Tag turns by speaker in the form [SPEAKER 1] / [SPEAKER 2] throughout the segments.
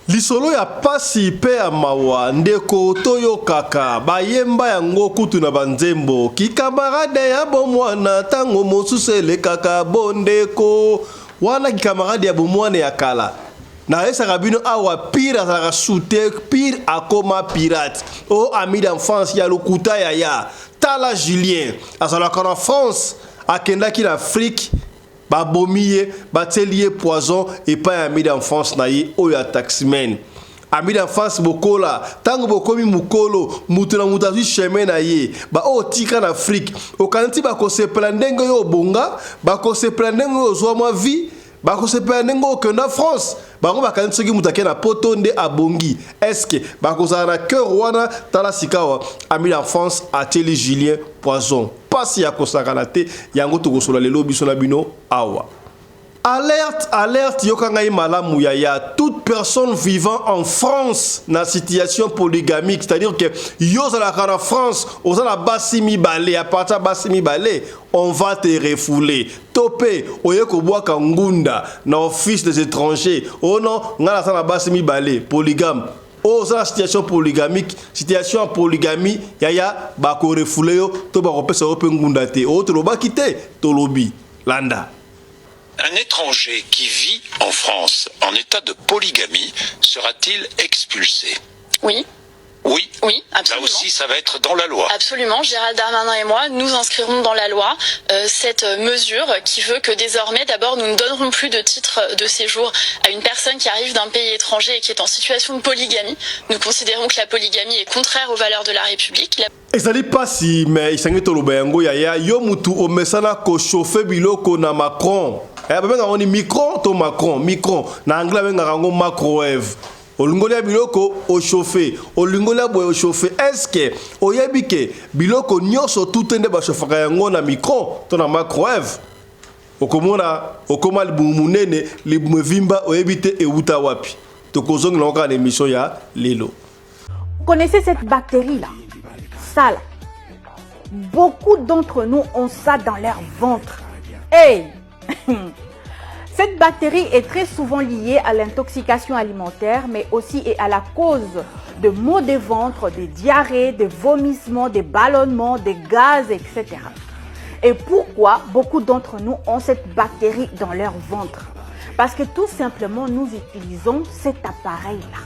[SPEAKER 1] Lisolo ya pasi pe ya mawa ndeko toyo kaka bayemba yango kutu na banzembo ki kamarade ya bomwana tango mosusele kaka bondeko wana ki kamarade ya bomwana ya kala na esa rabino awa pire azaka shooter pire akoma pirate o ami d'enfance ya lokuta ya Tala Julien azalaka na France akendaki na Afrique babomiye batelier poison et pas ami d'enfance na ye oya taximen ami d'enfance bokola tango bokomi mukolo mutu na mutazi chemin na ye ba o tika na Afrique okanti ba ko se plandenge yo bonga ba ko se plandenge yo zo ma vie ba ko se plandenge o na France ba ko bakanti soki mutake na poto nde abongi est-ce que ba ko za na cœur wana tala sikawa ami d'enfance atelier Julien poison pasi ya kosakana te yango tokosola lelo biso na bino awa. Alerte, alerte, yokangai malamu ya toute personne vivant en France na situation polygamique, c'est-à-dire que yozalaka na France, ozala basimi balé, à partir basimi balé, on va te refouler. Topé, oyeko boaka ngunda na office des étrangers. Oh non, ngala sana basimi balé, polygame. Oza situation polygamique, situation en polygamie, yaya bako refoulé yo, to bako pesa ope ngunda te. O to loba kite, to lobi, landa.
[SPEAKER 2] Un étranger qui vit en France en état de polygamie sera-t-il expulsé?
[SPEAKER 3] Oui.
[SPEAKER 2] Oui.
[SPEAKER 3] Oui, absolument.
[SPEAKER 2] Là aussi, ça va être dans la loi.
[SPEAKER 3] Absolument. Gérald Darmanin et moi, nous inscrirons dans la loi cette mesure qui veut que désormais, d'abord, nous ne donnerons plus de titre de séjour à une personne qui arrive d'un pays étranger et qui est en situation de polygamie. Nous considérons que la polygamie est contraire aux valeurs de la République.
[SPEAKER 1] Ezali pasi mais isangi toloba yango yaya yo mutu o mesana ko chauffer biloko na Macron. Eh ba benga oni micro to Macron, micro na anglais benga rango microwave. Olingolia biloko o chauffer, olingolia boy o chauffer. Est-ce que oyebike biloko nyoso tutende ba chauffaka yango na micro to na microwave? Okomona okoma libumunene libumvimba oyebite euta wapi. Tokozongi na ka émission ya lelo.
[SPEAKER 4] Vous connaissez cette bactérie là? Ça là. Beaucoup d'entre nous ont ça dans leur ventre. Hey! Cette bactérie est très souvent liée à l'intoxication alimentaire, mais aussi et à la cause de maux de ventre, des diarrhées, des vomissements, des ballonnements, des gaz, etc. Et pourquoi beaucoup d'entre nous ont cette bactérie dans leur ventre? Parce que tout simplement, nous utilisons cet appareil-là,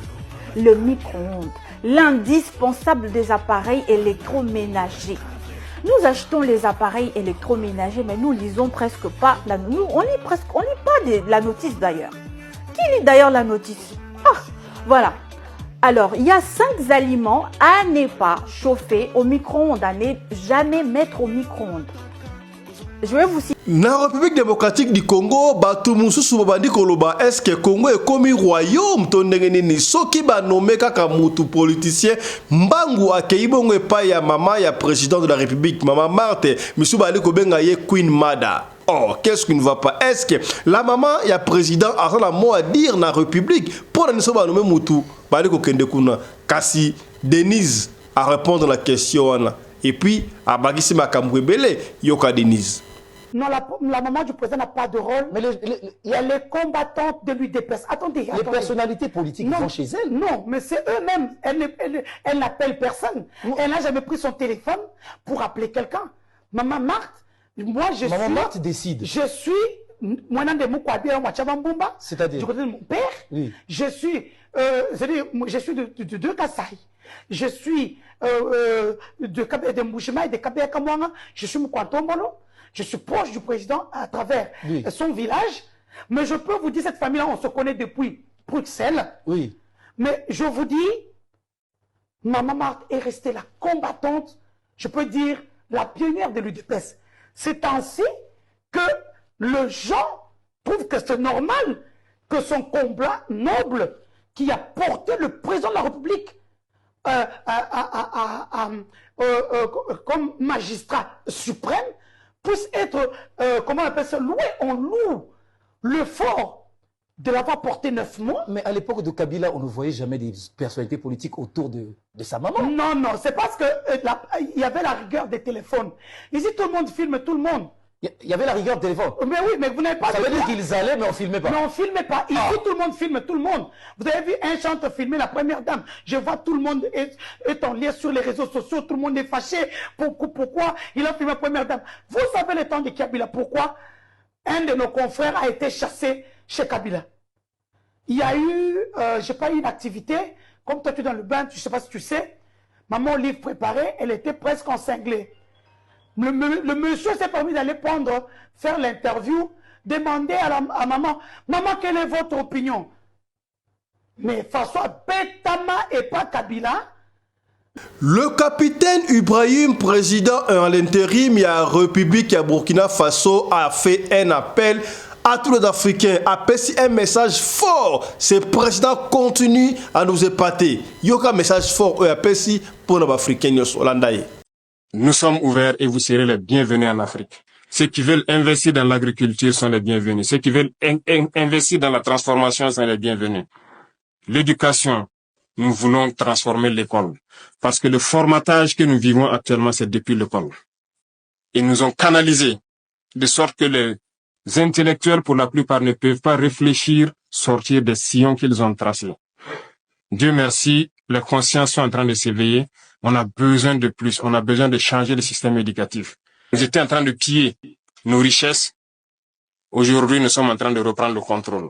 [SPEAKER 4] le micro-ondes, l'indispensable des appareils électroménagers. Nous achetons les appareils électroménagers, mais nous lisons presque pas. On lit pas la notice d'ailleurs. Qui lit d'ailleurs la notice? Ah, voilà. Alors, il y a 5 aliments à ne pas chauffer au micro-ondes, à ne jamais mettre au micro-ondes. Je vais vous citer.
[SPEAKER 1] Na République démocratique du Congo, batu mususu babandi koloba est-ce que Congo est comme royaume tondengeni ni soki ba nommé kaka mutu politicien mbangu akeibongo epa ya mama ya président de la République mama Marthe misu bali ko benga ye Queen Mada. Oh, qu'est-ce qui ne va pas? Est-ce que la maman ya président a un mot à dire na République pour ne pas nommer mutu bali ko kende kuna kasi Denise à répondre à la question et puis à bagisi makambu belé yoka Denise.
[SPEAKER 5] Non, la maman du président n'a pas de rôle. Mais il y a les combattantes de l'UDPS. Attendez. Les personnalités politiques vont chez elle. Non, mais c'est eux-mêmes. Elle n'appelle personne. Elle n'a jamais pris son téléphone pour appeler quelqu'un. Maman Marthe, moi je suis... Maman Marthe décide. Je suis... C'est-à-dire du côté de mon père. Oui. Je suis... je suis de Kassai. Je suis de Mbushima et de Kabea Kamwanga. Je suis Mkwantombolo. Je suis proche du président à travers son village. Mais je peux vous dire, cette famille-là, on se connaît depuis Bruxelles. Oui. Mais je vous dis, Maman Marthe est restée la combattante, je peux dire, la pionnière de l'UDPS. C'est ainsi que les gens trouvent que c'est normal que son combat noble qui a porté le président de la République comme magistrat suprême puisse être, comment on appelle ça, loué. On loue le fort de l'avoir porté 9 mois.
[SPEAKER 6] Mais à l'époque de Kabila, on ne voyait jamais des personnalités politiques autour de sa maman.
[SPEAKER 5] Non, non, c'est parce que il y avait la rigueur des téléphones. Ici, tout le monde filme tout le monde.
[SPEAKER 6] Il y avait la rigueur de téléphone.
[SPEAKER 5] Mais oui, mais vous n'avez pas...
[SPEAKER 6] Ça veut dire qu'ils allaient, mais on ne filmait pas.
[SPEAKER 5] Mais on ne filmait pas. Ici, tout le monde filme tout le monde. Vous avez vu un chanteur filmer la première dame. Je vois tout le monde est en lien sur les réseaux sociaux. Tout le monde est fâché. Pourquoi il a filmé la première dame? Vous savez le temps de Kabila. Pourquoi un de nos confrères a été chassé chez Kabila? Il y a eu, je sais pas, une activité. Comme toi, tu es dans le bain, je ne sais pas si tu sais. Maman, livre préparé, elle était presque en cinglé. Le monsieur s'est permis d'aller faire l'interview, demander à maman, maman, quelle est votre opinion? Mais François Betama et pas Kabila.
[SPEAKER 1] Le capitaine Ibrahim, président à l'intérim, il y a la République à Burkina Faso, a fait un appel à tous les Africains, appelle un message fort. Ce président continue à nous épater. Il y a un message fort, appelle pour les Africains hollandais.
[SPEAKER 7] Nous sommes ouverts et vous serez les bienvenus en Afrique. Ceux qui veulent investir dans l'agriculture sont les bienvenus. Ceux qui veulent investir dans la transformation sont les bienvenus. L'éducation, nous voulons transformer l'école. Parce que le formatage que nous vivons actuellement, c'est depuis l'école. Ils nous ont canalisés, de sorte que les intellectuels, pour la plupart, ne peuvent pas réfléchir, sortir des sillons qu'ils ont tracés. Dieu merci, les consciences sont en train de s'éveiller. On a besoin de plus. On a besoin de changer le système éducatif. Nous étions en train de piller nos richesses. Aujourd'hui, nous sommes en train de reprendre le contrôle.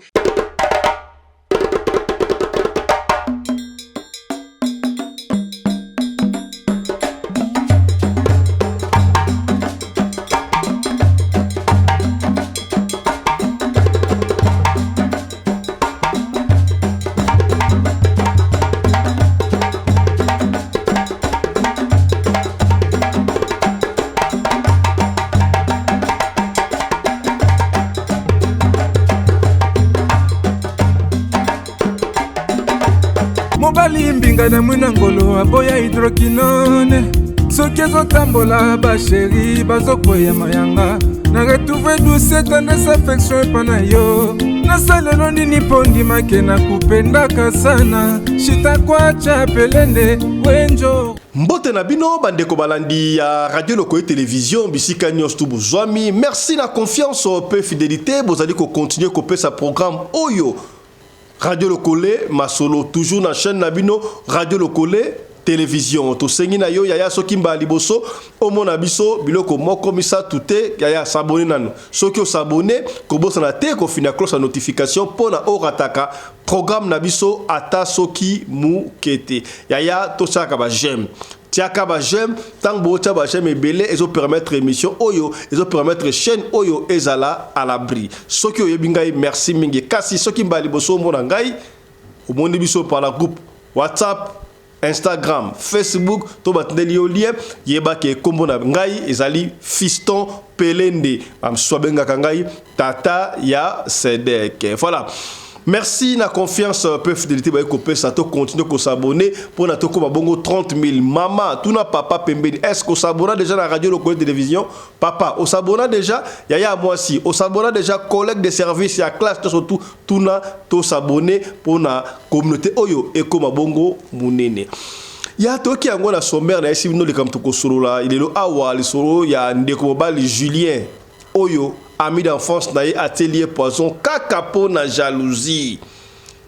[SPEAKER 8] mobali mbinga na mwina ngolo aboya hydroquinone soki ezotambola basheri bazokoya mayanga na retrouve douce tendresse affection epa na yo nasalelo nini mpo ndimake na kupendaka sana shitakwacha pelende wenjo
[SPEAKER 1] Mbote na bino bandeko balandi ya radio loko et télévision bisika nyos tu bozwami. Merci la confiance peu fidélité bozali ko continuer ko sa programme Oyo Radio Lokole masolo toujours na chaîne Nabino Radio Lokole télévision to sengi na yo yaya soki mbali boso omona biso biloko moko misa tuté yaya s'abonner nanu soki o s'abonner ko bosa na te ko fina cloche notification pona o rataka programme na biso ata soki mu kete yaya to chaka ba j'aime tiaka ba j'aime tant bo tia ba j'aime belé ezo permettre émission Oyo ezo permettre chaîne Oyo ezala à l'abri soki oyebi ngai merci mingi kasi soki mbali boso mona ngai o moni biso par la groupe WhatsApp Instagram, Facebook, to batendeli yo lien yeba ke kombo na ngai ezali Fiston Pelende am sobenga ngai tata ya Sedek. Voilà. Merci na confiance peu fidélité ba ko pesa to continuer ko s'abonner pour na to ko bongo 30 000 maman tout na papa pembeni est-ce que s'abonner déjà la radio Lokole télévision papa au s'abonner déjà yaya moi si au s'abonner déjà collègue de service ya classe surtout tout na to s'abonner pour na communauté Oyo et comme bongo munene ya to ki yango na sommaire na esi bino le kam to ko solo la il est lo awa le solo ya ndeko mobali Julien Oyo ami d'enfance na atelier poison kakapo na jalousie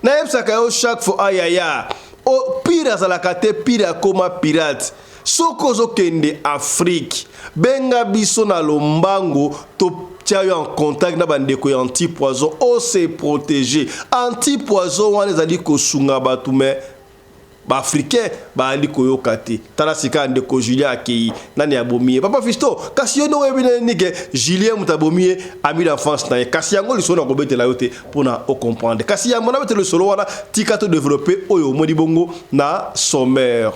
[SPEAKER 1] na yebsaka yo chaque fois ayaya o pire za la kate pire koma pirate soko zo kende Afrique benga biso na lombango to tia yo en contact na bandeko ya anti-poison o se protéger anti-poison wana ezali kosunga batu me ba africain ba ali koyoka te tala sika ndeko Julien akei nani abomie papa Fisto kasi yo no webine nike Julien mutabomie ami d'enfance na kasi yango liso na kobetela yo te pona o comprendre kasi yango na betelo solo wana tika to développer Oyo modi bongo na sommaire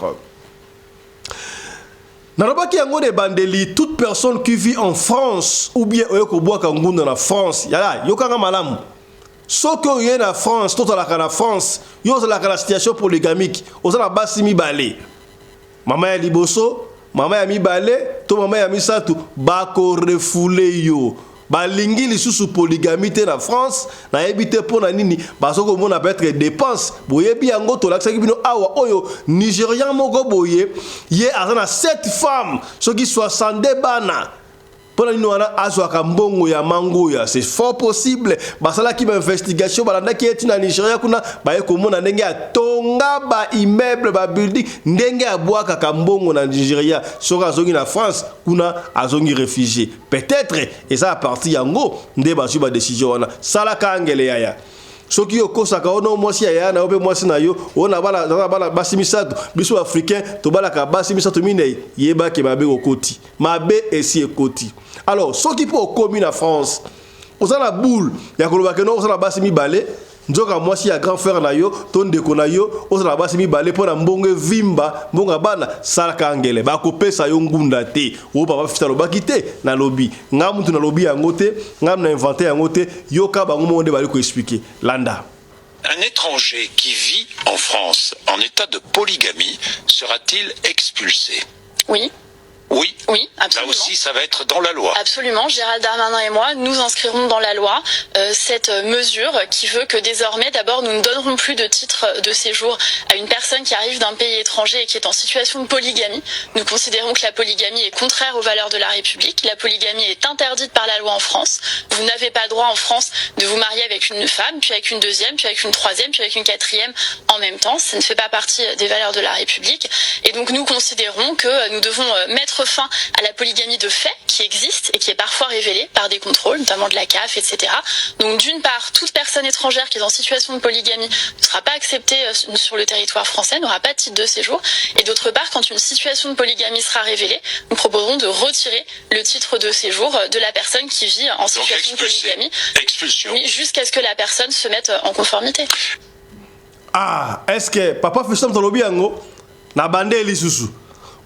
[SPEAKER 1] Narabaki yango de bandeli toute personne qui vit en France ou bien Oyo ko boaka ngunda na France yala yokanga malamu Soko yé na France, tout à la France, yo la situation polygamique, on la basi mi balé. Maman ya liboso, maman ya mi balé, to maman ya mi satu, bako refoulé yo. Ba lingi li sous polygamie na France, na ebité pour na nini, ba soko mona peut être dépense, boye bi yango to laksa bino awa Oyo, Nigérian moko boye, yé azana 7 femmes, soki 62 bana. Pour nous azwaka mbongo ya mango ya c'est fort possible basala ki investigation balanda ki eti na Nigeria kuna baye komona ndenge ya tonga ba immeuble ba building ndenge ya bwaka ka mbongo na Nigeria soka azongi na France kuna azongi réfugié peut-être et ça à partir yango nde basu ba décision wana sala ka ngele yaya soki okosaka ono mwasi ya na obe mwasi na yo ona bala basi misato biso africain to bala ka basi misato minei yeba ke mabe okoti mabe esi ekoti alors soki po komi na France osala boule ya koloba ke no osala basi mibale nzoka mwasi ya grand frère na yo to ndeko na yo osala basi mibale pona mbongo vimba mbonga bana salaka angele ba kopesa yo ngunda te o papa fita lobaki te na lobi ngamu tu na lobi yango te ngamu na inventer yango te yoka bango monde bali ko expliquer landa.
[SPEAKER 2] Un étranger qui vit en France en état de polygamie sera-t-il expulsé?
[SPEAKER 3] Oui.
[SPEAKER 2] Oui,
[SPEAKER 3] oui, absolument.
[SPEAKER 2] Là aussi, ça va être dans la loi.
[SPEAKER 3] Absolument. Gérald Darmanin et moi, nous inscrirons dans la loi cette mesure qui veut que désormais, d'abord, nous ne donnerons plus de titre de séjour à une personne qui arrive d'un pays étranger et qui est en situation de polygamie. Nous considérons que la polygamie est contraire aux valeurs de la République. La polygamie est interdite par la loi en France. Vous n'avez pas le droit en France de vous marier avec une femme, puis avec une deuxième, puis avec une troisième, puis avec une quatrième en même temps. Ça ne fait pas partie des valeurs de la République. Et donc, nous considérons que nous devons mettre fin à la polygamie de fait qui existe et qui est parfois révélée par des contrôles, notamment de la CAF, etc. Donc d'une part, toute personne étrangère qui est en situation de polygamie ne sera pas acceptée sur le territoire français, n'aura pas de titre de séjour. Et d'autre part, quand une situation de polygamie sera révélée, nous proposerons de retirer le titre de séjour de la personne qui vit en situation de polygamie.
[SPEAKER 2] Expulsion.
[SPEAKER 3] Oui, jusqu'à ce que la personne se mette en conformité.
[SPEAKER 1] Ah, est-ce que papa fait ça dans le biango na bandé lisusu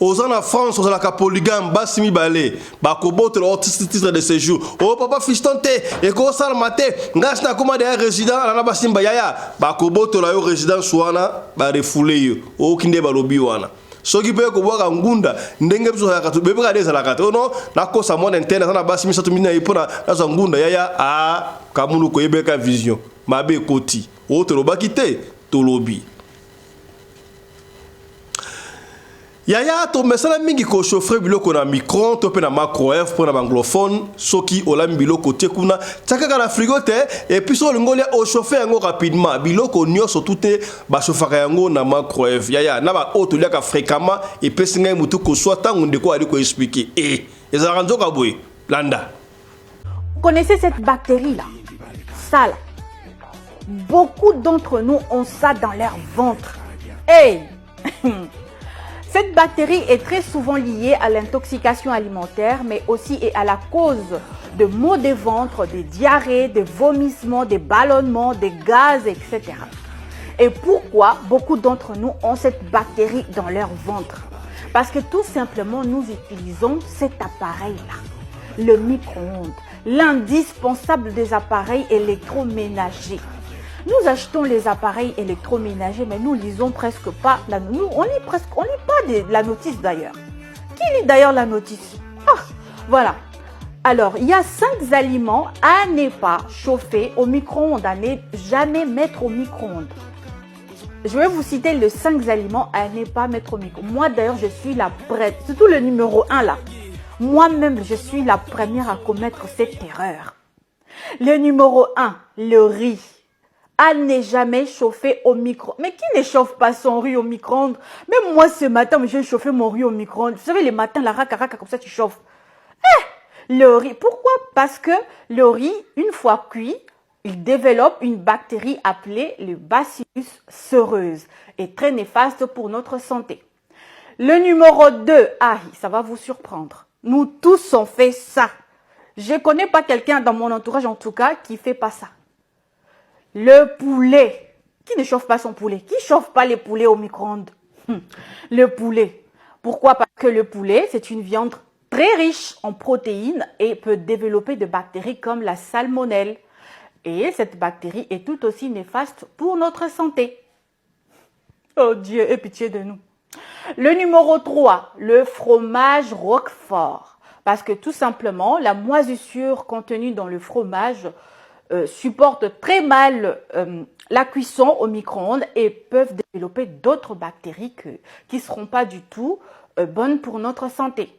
[SPEAKER 1] aux en France, aux la polygame, basimi balé, bakobote le titre de séjour. Oh papa fistonte, et ko sal maté, ngas na koma de résident, la basim bayaya, bakobote la yo résident soana, ba refoulé yo, oh kinde balobi wana. Soki pe ko boka ngunda, ndenge biso ya katu, bebe ka desa la katu, no, na ko sa mona interne, na basimi sa tumina ipona, na sa ngunda yaya, ah, kamunu ko yebe ka vision, mabe koti, oh te lo bakite, to lobi. Yaya to mesala mingi ko chauffer biloko na micro to pe na microwave pour na anglophone soki olam biloko te kuna tsaka na frigo te et puis so lingolia au chauffer yango rapidement biloko nyoso tuté ba chauffer yango na microwave yaya na ba auto liaka fréquemment et puis singa mutu ko soit tango ndeko ali ko expliquer et ezara nzoka boy landa.
[SPEAKER 4] Vous connaissez cette bactérie là, ça là. Beaucoup d'entre nous ont ça dans leur ventre. Hey. Cette bactérie est très souvent liée à l'intoxication alimentaire, mais aussi et à la cause de maux de ventre, des diarrhées, des vomissements, des ballonnements, des gaz, etc. Et pourquoi beaucoup d'entre nous ont cette bactérie dans leur ventre? Parce que tout simplement, nous utilisons cet appareil-là, le micro-ondes, l'indispensable des appareils électroménagers. Nous achetons les appareils électroménagers, mais nous lisons presque pas. On lit pas la notice d'ailleurs. Qui lit d'ailleurs la notice? Ah, voilà. Alors, il y a 5 aliments à ne pas chauffer au micro-ondes, à ne jamais mettre au micro-ondes. Je vais vous citer les 5 aliments à ne pas mettre au micro-ondes. Moi d'ailleurs, je suis la prête, surtout le numéro 1 là. Moi-même, je suis la première à commettre cette erreur. Le numéro 1, le riz. À ne jamais chauffer au micro. Mais qui ne chauffe pas son riz au micro-ondes? Même moi ce matin, j'ai chauffé mon riz au micro-ondes. Vous savez, les matins, la raka comme ça, tu chauffes. Le riz. Pourquoi? Parce que le riz, une fois cuit, il développe une bactérie appelée le Bacillus cereus et très néfaste pour notre santé. Le numéro 2, ça va vous surprendre. Nous tous on fait ça. Je ne connais pas quelqu'un dans mon entourage en tout cas qui ne fait pas ça. Le poulet. Qui ne chauffe pas son poulet? Qui ne chauffe pas les poulets au micro-ondes? Le poulet. Pourquoi? Parce que le poulet, c'est une viande très riche en protéines et peut développer des bactéries comme la salmonelle. Et cette bactérie est tout aussi néfaste pour notre santé. Oh Dieu, aie pitié de nous. Le numéro 3, le fromage Roquefort. Parce que tout simplement, la moisissure contenue dans le fromage supporte très mal la cuisson au micro-ondes et peuvent développer d'autres bactéries qui ne seront pas du tout bonnes pour notre santé.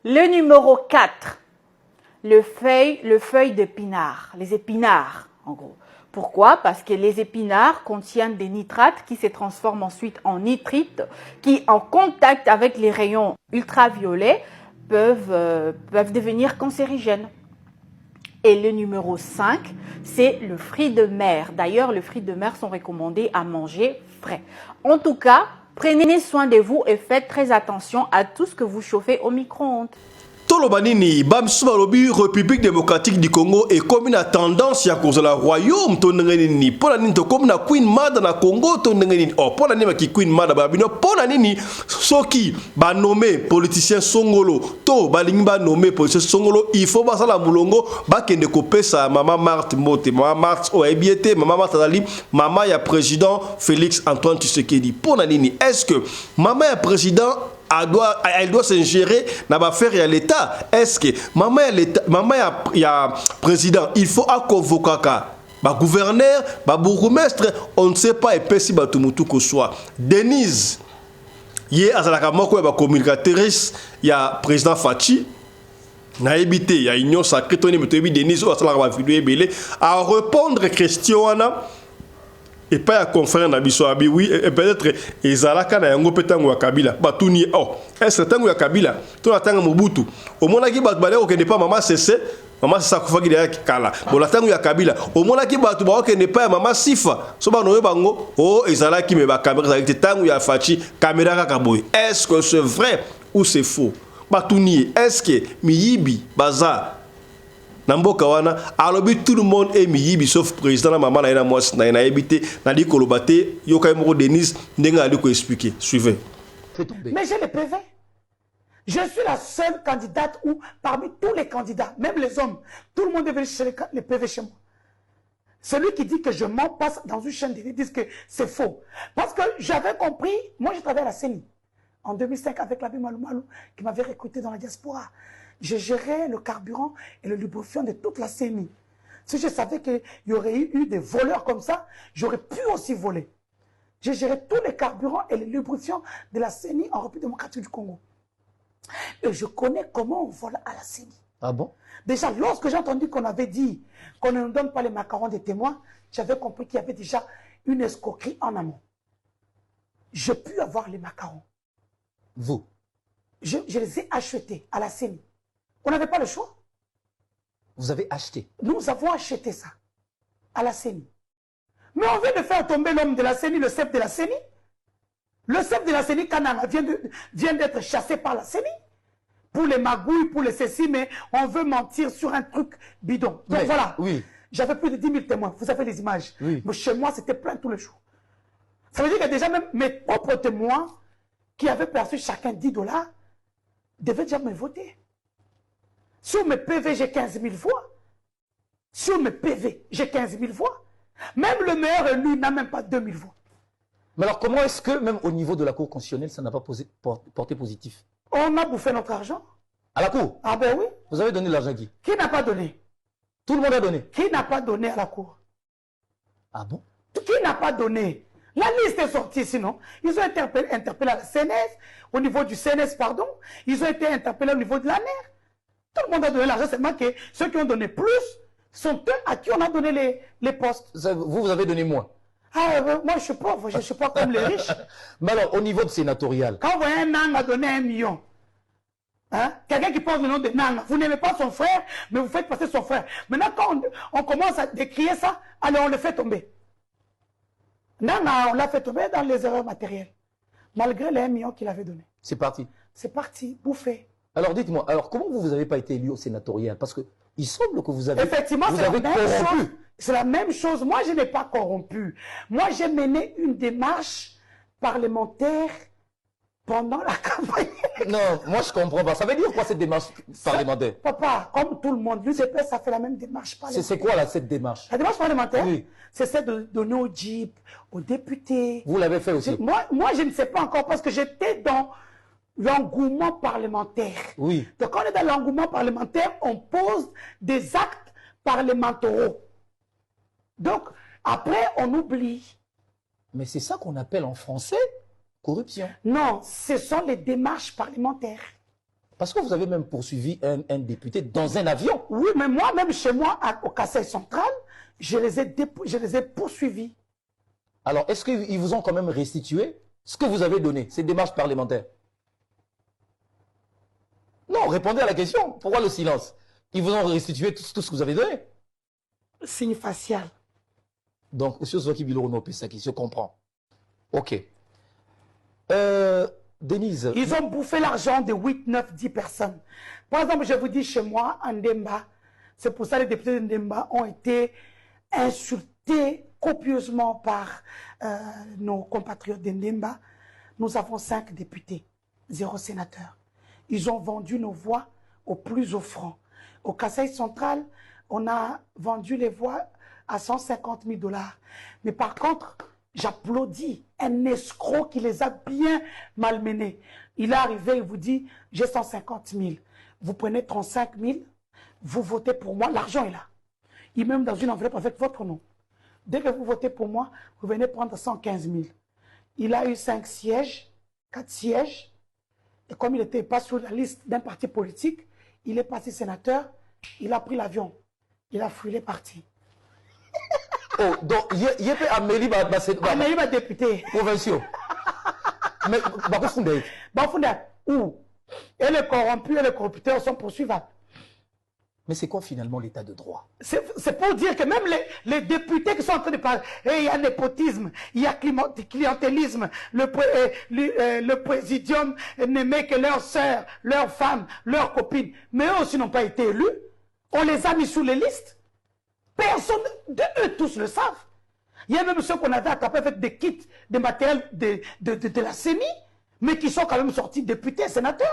[SPEAKER 4] Le numéro 4, le feuille d'épinard, les épinards en gros. Pourquoi? Parce que les épinards contiennent des nitrates qui se transforment ensuite en nitrites qui, en contact avec les rayons ultraviolets, peuvent devenir cancérigènes. Et le numéro 5, c'est le fruit de mer. D'ailleurs, les fruits de mer sont recommandés à manger frais. En tout cas, prenez soin de vous et faites très attention à tout ce que vous chauffez au micro-ondes.
[SPEAKER 1] Tolobanini, Bamsuma Lobi, République démocratique du Congo est comme une tendance à cause de la royaume. Tonengeni, pour la nini, comme na Queen Mad na Congo, tonengeni, oh, pour la nini, qui Queen Mad babino, pour la nini, soki, ba nommé politicien Songolo, to, ba lingi ba nommé politicien Songolo, il faut ba la moulongo, ba kende kope sa, maman Marthe Mote, maman Marthe Oebiete, maman Marthe Adali, maman ya président Félix Antoine Tshisekedi. Pour la nini, est-ce que maman ya président elle doit s'ingérer dans l'affaire de l'État? Est-ce que maman y a président, il faut convoquer le gouverneur, le bourgmestre, on ne sait pas et si batumutu que soit. Denise, il y a la communicatrice, il y a président Fachi. Na évité, il y a union sacrée, Denise à répondre aux questions. Et pas à conférence na oui, et peut-être ezalaka na yango petango ya Kabila batuni oh est-ce tango ya Kabila to natanga Mobutu au mona ki bat balé ko ne pas maman cessé maman ça ko faki derrière kala bon la tango ya Kabila au mona ki bat ba ko ne pas maman Sifa so ba no bango oh ezalaki me ba caméra avec tango ya Fachi caméra kaka boy. Est-ce que c'est vrai ou c'est faux? Batuni est-ce que miyibi baza Namboka wana alobi tout le monde est miyibi sauf président la maman na mwasi na habité na di kolobate yoka moko Denise ndenga ali ko expliquer. Suivez.
[SPEAKER 5] Mais j'ai le PV. Je suis la seule candidate où parmi tous les candidats, même les hommes, tout le monde est venu chercher les PV chez moi. Celui qui dit que je mens passe dans une chaîne ils disent que c'est faux. Parce que j'avais compris, moi j'ai travaillé à la CENI en 2005 avec l'abbé Malou Malou qui m'avait recruté dans la diaspora. Je gérais le carburant et le lubrifiant de toute la CENI. Si je savais qu'il y aurait eu des voleurs comme ça, j'aurais pu aussi voler. Je gérais tous les carburants et les lubrifiants de la CENI en République démocratique du Congo. Et je connais comment on vole à la CENI.
[SPEAKER 6] Ah bon?
[SPEAKER 5] Déjà, lorsque j'ai entendu qu'on avait dit qu'on ne nous donne pas les macarons des témoins, j'avais compris qu'il y avait déjà une escroquerie en amont. J'ai pu avoir les macarons.
[SPEAKER 6] Vous?
[SPEAKER 5] Je les ai achetés à la CENI. On n'avait pas le choix.
[SPEAKER 6] Vous avez acheté?
[SPEAKER 5] Nous avons acheté ça à la CENI. Mais on vient de faire tomber l'homme de la CENI, le chef de la CENI. Le chef de la CENI, Kananga, vient d'être chassé par la CENI. Pour les magouilles, pour les ceci, mais on veut mentir sur un truc bidon. Donc mais, voilà.
[SPEAKER 6] Oui.
[SPEAKER 5] J'avais plus de 10 000 témoins. Vous avez les images.
[SPEAKER 6] Oui.
[SPEAKER 5] Mais chez moi, c'était plein tous les jours. Ça veut dire que déjà même mes propres témoins, qui avaient perçu chacun 10 $, devaient déjà me voter. Sur mes PV, j'ai 15 000 voix. Sur mes PV, j'ai 15 000 voix. Même le meilleur élu n'a même pas 2 000 voix.
[SPEAKER 6] Mais alors comment est-ce que, même au niveau de la Cour constitutionnelle, ça n'a pas porté positif?
[SPEAKER 5] On a bouffé notre argent.
[SPEAKER 6] À la Cour?
[SPEAKER 5] Ah ben oui.
[SPEAKER 6] Vous avez donné l'argent à qui?
[SPEAKER 5] Qui n'a pas donné?
[SPEAKER 6] Tout le monde a donné.
[SPEAKER 5] Qui n'a pas donné à la Cour?
[SPEAKER 6] Ah bon?
[SPEAKER 5] Qui n'a pas donné? La liste est sortie sinon. Ils ont été interpellés à la CNS, au niveau du CNS, pardon. Ils ont été interpellés au niveau de la NER. Tout le monde a donné l'argent, seulement que ceux qui ont donné plus sont eux à qui on a donné les postes.
[SPEAKER 6] Vous avez donné moins?
[SPEAKER 5] Ah, moi je suis pauvre, je ne suis pas comme les riches.
[SPEAKER 6] Mais alors, au niveau de sénatorial?
[SPEAKER 5] Quand vous voyez un Nang a donné 1 million, hein, quelqu'un qui porte le nom de Nang, vous n'aimez pas son frère, mais vous faites passer son frère. Maintenant, quand on commence à décrier ça, allez, on le fait tomber. Nang, on l'a fait tomber dans les erreurs matérielles, malgré les 1 million qu'il avait donné.
[SPEAKER 6] C'est parti? C'est
[SPEAKER 5] parti, bouffé.
[SPEAKER 6] Alors dites-moi, alors comment vous n'avez pas été élu au sénatorial? Parce que il semble que vous avez,
[SPEAKER 5] effectivement, c'est la même chose. C'est la même chose. Moi, je n'ai pas corrompu. Moi, j'ai mené une démarche parlementaire pendant la campagne.
[SPEAKER 6] Non, moi je comprends pas. Ça veut dire quoi cette démarche parlementaire?
[SPEAKER 5] Papa, comme tout le monde, l'UDP, ça fait la même démarche parlementaire.
[SPEAKER 6] C'est quoi là cette démarche?
[SPEAKER 5] La démarche parlementaire,
[SPEAKER 6] oui.
[SPEAKER 5] C'est celle de donner aux JIP, aux députés.
[SPEAKER 6] Vous l'avez fait aussi?
[SPEAKER 5] Moi, je ne sais pas encore parce que j'étais dans l'engouement parlementaire.
[SPEAKER 6] Oui.
[SPEAKER 5] Donc, quand on est dans l'engouement parlementaire, on pose des actes parlementaires. Donc, après, on oublie.
[SPEAKER 6] Mais c'est ça qu'on appelle en français corruption.
[SPEAKER 5] Non, ce sont les démarches parlementaires.
[SPEAKER 6] Parce que vous avez même poursuivi un député dans un avion.
[SPEAKER 5] Oui, mais moi, même chez moi, au Kassai central, je les ai poursuivis.
[SPEAKER 6] Alors, est-ce qu'ils vous ont quand même restitué ce que vous avez donné, ces démarches parlementaires? Non, répondez à la question. Pourquoi le silence? Ils vous ont restitué tout ce que vous avez donné.
[SPEAKER 5] Signe facial.
[SPEAKER 6] Donc, M. Zoki Bilorono Pesaki, je comprends. Ok. Denise.
[SPEAKER 5] Ils ont bouffé l'argent de 8, 9, 10 personnes. Par exemple, je vous dis chez moi, en Ndemba, c'est pour ça que les députés de Ndemba ont été insultés copieusement par nos compatriotes de Ndemba. Nous avons 5 députés, 0 sénateur. Ils ont vendu nos voix au plus offrant. Au Kassai central, on a vendu les voix à 150 000 $. Mais par contre, j'applaudis un escroc qui les a bien malmenés. Il est arrivé, il vous dit, j'ai 150 000. Vous prenez 35 000, vous votez pour moi, l'argent est là. Il met même dans une enveloppe avec votre nom. Dès que vous votez pour moi, vous venez prendre 115 000. Il a eu 5 sièges, 4 sièges. Et comme il n'était pas sur la liste d'un parti politique, il est passé sénateur, il a pris l'avion. Il a fui, il est parti.
[SPEAKER 6] Oh, donc, il y a Amélie
[SPEAKER 5] député.
[SPEAKER 6] Provinciaux. Mais,
[SPEAKER 5] où? Et les corrompus et les corrupteurs sont poursuivables.
[SPEAKER 6] Mais c'est quoi finalement l'état de droit?
[SPEAKER 5] C'est pour dire que même les députés qui sont en train de parler, il y a népotisme, il y a clientélisme, le présidium n'aimait que leurs sœurs, leurs femmes, leurs copines, mais eux aussi n'ont pas été élus. On les a mis sous les listes. Personne eux tous le savent. Il y a même ceux qu'on avait attrapés avec des kits, des matériels de la CENI, mais qui sont quand même sortis députés, sénateurs.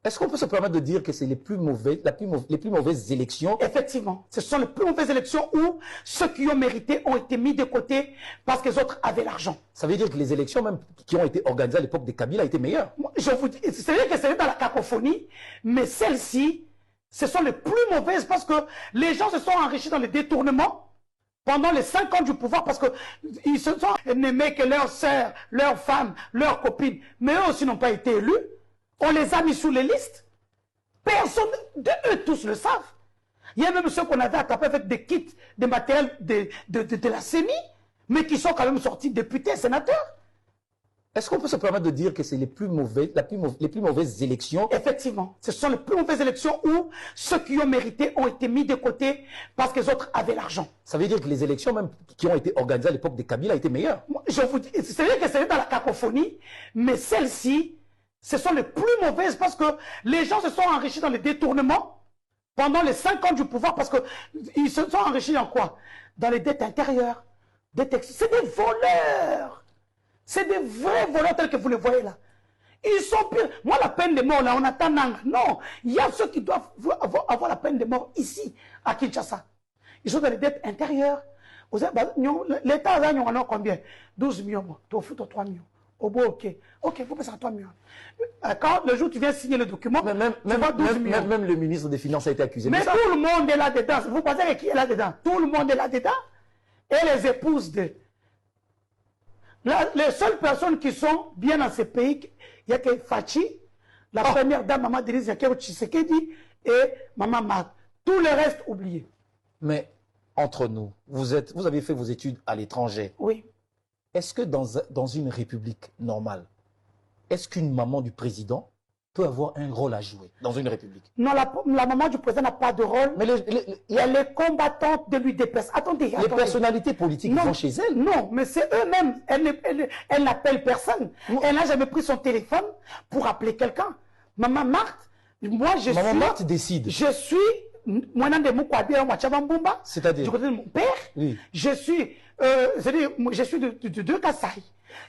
[SPEAKER 6] Est-ce qu'on peut se permettre de dire que c'est les plus mauvaises élections?
[SPEAKER 5] Effectivement, ce sont les plus mauvaises élections où ceux qui ont mérité ont été mis de côté parce que les autres avaient l'argent.
[SPEAKER 6] Ça veut dire que les élections même qui ont été organisées à l'époque de Kabila étaient meilleures.
[SPEAKER 5] Je vous dis, c'est vrai que c'est dans la cacophonie, mais celles-ci, ce sont les plus mauvaises parce que les gens se sont enrichis dans les détournements pendant les 5 ans du pouvoir parce qu'ils se sont aimés que leurs sœurs, leurs femmes, leurs copines, mais eux aussi n'ont pas été élus. On les a mis sous les listes. Personne eux tous le savent. Il y a même ceux qu'on avait attrapés avec des kits, des matériels de la CENI, mais qui sont quand même sortis députés, sénateurs.
[SPEAKER 6] Est-ce qu'on peut se permettre de dire que c'est les plus mauvaises élections?
[SPEAKER 5] Effectivement, ce sont les plus mauvaises élections où ceux qui ont mérité ont été mis de côté parce que les autres avaient l'argent.
[SPEAKER 6] Ça veut dire que les élections même qui ont été organisées à l'époque de Kabila étaient meilleures.
[SPEAKER 5] Je vous dis, c'est vrai que c'est dans la cacophonie, mais celles-ci, ce sont les plus mauvaises parce que les gens se sont enrichis dans les détournements pendant les 5 ans du pouvoir parce qu'ils se sont enrichis en quoi? Dans les dettes intérieures. C'est des voleurs. C'est des vrais voleurs tels que vous les voyez là. Ils sont pires. Moi, la peine de mort, là, on attend Nanga. Non, il y a ceux qui doivent avoir la peine de mort ici, à Kinshasa. Ils sont dans les dettes intérieures. L'État a combien? 12 millions. Tu as foutu 3 millions. Oh bon, ok. Ok, vous passez à 3 millions. Quand le jour où tu viens signer le document,
[SPEAKER 6] même le ministre des Finances a été accusé.
[SPEAKER 5] Mais tout le monde est là-dedans. Vous pensez qui est là-dedans? Tout le monde est là-dedans. Et les épouses de... Les seules personnes qui sont bien dans ce pays, il n'y a que Fachi, la première dame, Maman Denise Yakero Tshisekedi, et Maman Marc. Tout le reste, oublié.
[SPEAKER 6] Mais, entre nous, vous avez fait vos études à l'étranger.
[SPEAKER 5] Oui.
[SPEAKER 6] Est-ce que dans une république normale, est-ce qu'une maman du président peut avoir un rôle à jouer dans une république?
[SPEAKER 5] Non, la maman du président n'a pas de rôle. Mais elle est combattante de l'UDPS. Attendez.
[SPEAKER 6] Les personnalités politiques vont chez elle.
[SPEAKER 5] Non, mais c'est eux-mêmes. Elle n'appelle personne. Elle n'a jamais pris son téléphone pour appeler quelqu'un. Maman Marthe,
[SPEAKER 6] Maman Marthe décide.
[SPEAKER 5] Je suis...
[SPEAKER 6] C'est-à-dire
[SPEAKER 5] du côté de mon père,
[SPEAKER 6] oui.
[SPEAKER 5] je suis de deux Kassai.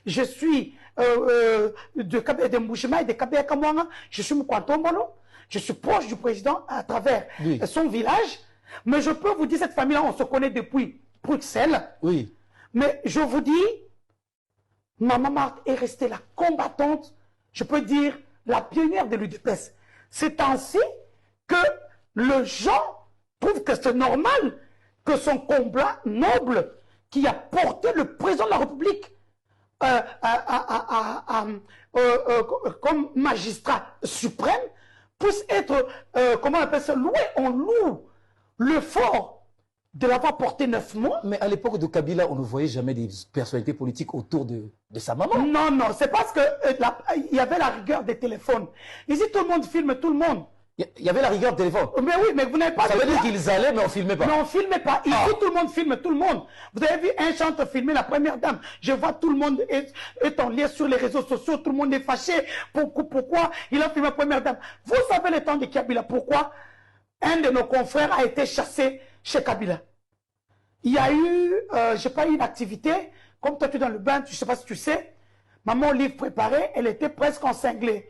[SPEAKER 5] Je suis de Mbushima et de Kabea Kamwanga. Je suis Mkwantombolo. Je suis proche du président à travers son village. Mais je peux vous dire, cette famille-là, on se connaît depuis Bruxelles.
[SPEAKER 6] Oui.
[SPEAKER 5] Mais je vous dis, Maman Marthe est restée la combattante, je peux dire, la pionnière de l'UDPS. C'est ainsi que les gens trouvent que c'est normal que son combat noble qui a porté le président de la République comme magistrat suprême puisse être, comment on appelle ça, loué. On loue le fort de l'avoir porté 9 mois.
[SPEAKER 6] Mais à l'époque de Kabila, on ne voyait jamais des personnalités politiques autour de sa maman.
[SPEAKER 5] Non, non, c'est parce que il y avait la rigueur des téléphones. Ici, tout le monde filme tout le monde.
[SPEAKER 6] Il y avait la rigueur du téléphone.
[SPEAKER 5] Mais oui, mais vous n'avez pas...
[SPEAKER 6] Ça veut dire qu'ils allaient, mais on ne filmait pas.
[SPEAKER 5] Mais on ne filmait pas. Ici, tout le monde filme tout le monde. Vous avez vu un chanteur filmer la première dame. Je vois tout le monde est en lien sur les réseaux sociaux. Tout le monde est fâché. Pourquoi il a filmé la première dame? Vous savez le temps de Kabila. Pourquoi un de nos confrères a été chassé chez Kabila? Il y a eu, je n'ai pas eu une activité. Comme toi, tu es dans le bain, je ne sais pas si tu sais. Maman, livre préparé, elle était presque en cinglé.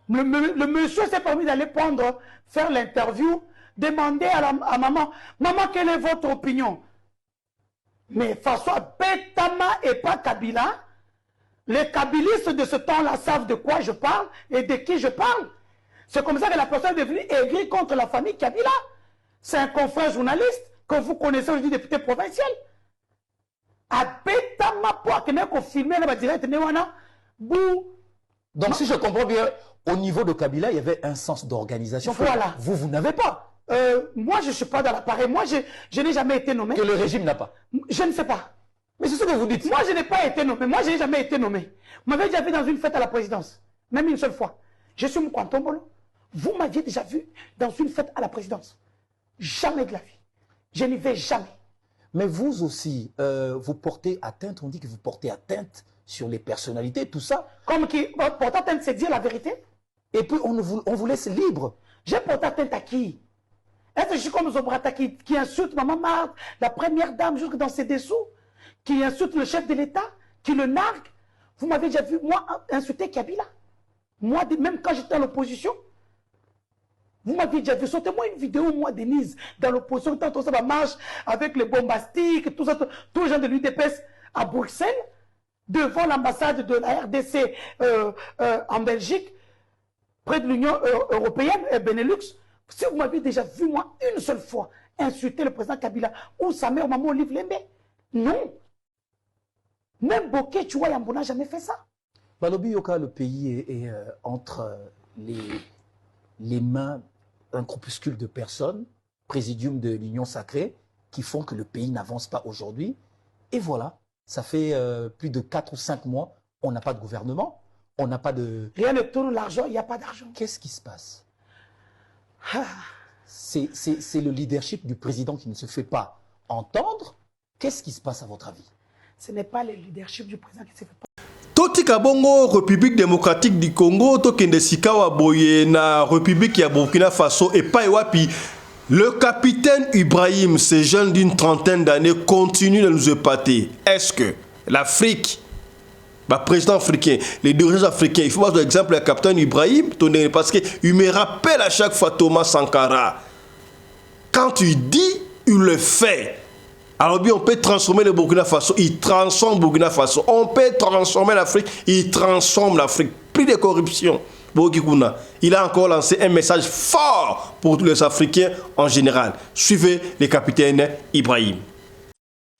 [SPEAKER 5] Le monsieur s'est permis d'aller faire l'interview, demander à maman, maman, quelle est votre opinion? Mais François Betama et pas Kabila, les kabilistes de ce temps-là savent de quoi je parle et de qui je parle. C'est comme ça que la personne est devenue aigrie contre la famille Kabila. C'est un confrère journaliste que vous connaissez aujourd'hui, député provincial. À Betama, pour qu'on filme la direct,
[SPEAKER 6] donc si je comprends bien, au niveau de Kabila, il y avait un sens d'organisation.
[SPEAKER 5] Voilà.
[SPEAKER 6] Vous n'avez pas.
[SPEAKER 5] Moi, je ne suis pas dans l'appareil. Moi, je n'ai jamais été nommé.
[SPEAKER 6] Que le régime n'a pas.
[SPEAKER 5] Je ne sais pas.
[SPEAKER 6] Mais c'est ce que vous dites.
[SPEAKER 5] Moi, je n'ai pas été nommé. Moi, je n'ai jamais été nommé. Vous m'avez déjà vu dans une fête à la présidence. Même une seule fois. Je suis Mkwantombolo. Vous m'aviez déjà vu dans une fête à la présidence. Jamais de la vie. Je n'y vais jamais.
[SPEAKER 6] Mais vous aussi, vous portez atteinte, on dit que vous portez atteinte sur les personnalités, tout ça.
[SPEAKER 5] Comme qui porter atteinte, c'est dire la vérité.
[SPEAKER 6] Et puis on vous laisse libre.
[SPEAKER 5] J'ai porté atteinte à qui? Est-ce que je suis comme Zobrata qui insulte Maman Marthe, la première dame jusque dans ses dessous, qui insulte le chef de l'État, qui le nargue? Vous m'avez déjà vu, moi, insulter Kabila. Moi, même quand j'étais à l'opposition, vous m'avez déjà vu. Sortez-moi une vidéo, moi, Denise, dans l'opposition, quand ça marche avec les bombastiques, tout ça, tous les gens de l'UDPS à Bruxelles, devant l'ambassade de la RDC en Belgique, près de l'Union européenne, Benelux. Si vous m'avez déjà vu, moi, une seule fois, insulter le président Kabila ou sa mère, maman Olive Lembe, non. Même Bokeh, tu vois, Yambo n'a jamais fait ça.
[SPEAKER 6] Balobi Yoka, le pays est entre les mains d'un groupuscule de personnes, présidium de l'Union sacrée, qui font que le pays n'avance pas aujourd'hui. Et voilà, ça fait plus de 4 ou 5 mois, on n'a pas de gouvernement, on n'a pas de...
[SPEAKER 5] Rien ne tourne l'argent, il n'y a pas d'argent.
[SPEAKER 6] Qu'est-ce qui se passe? C'est le leadership du président qui ne se fait pas entendre. Qu'est-ce qui se passe à votre avis?
[SPEAKER 5] Ce n'est pas le leadership du président qui ne se fait pas.
[SPEAKER 1] Toti Kabongo, République démocratique du Congo, Tokende Sikawa Boye, na République ya Burkina Faso et Païwapi. Le capitaine Ibrahim, ces jeunes d'une trentaine d'années, continue de nous épater. Est-ce que l'Afrique, le président africain, les dirigeants africains, il faut voir l'exemple du capitaine Ibrahim, parce qu'il me rappelle à chaque fois Thomas Sankara. Quand il dit, il le fait. Alors bien, on peut transformer le Burkina Faso, il transforme le Burkina Faso. On peut transformer l'Afrique, il transforme l'Afrique. Plus de corruption. Il a encore lancé un message fort pour tous les Africains en général. Suivez le capitaine Ibrahim.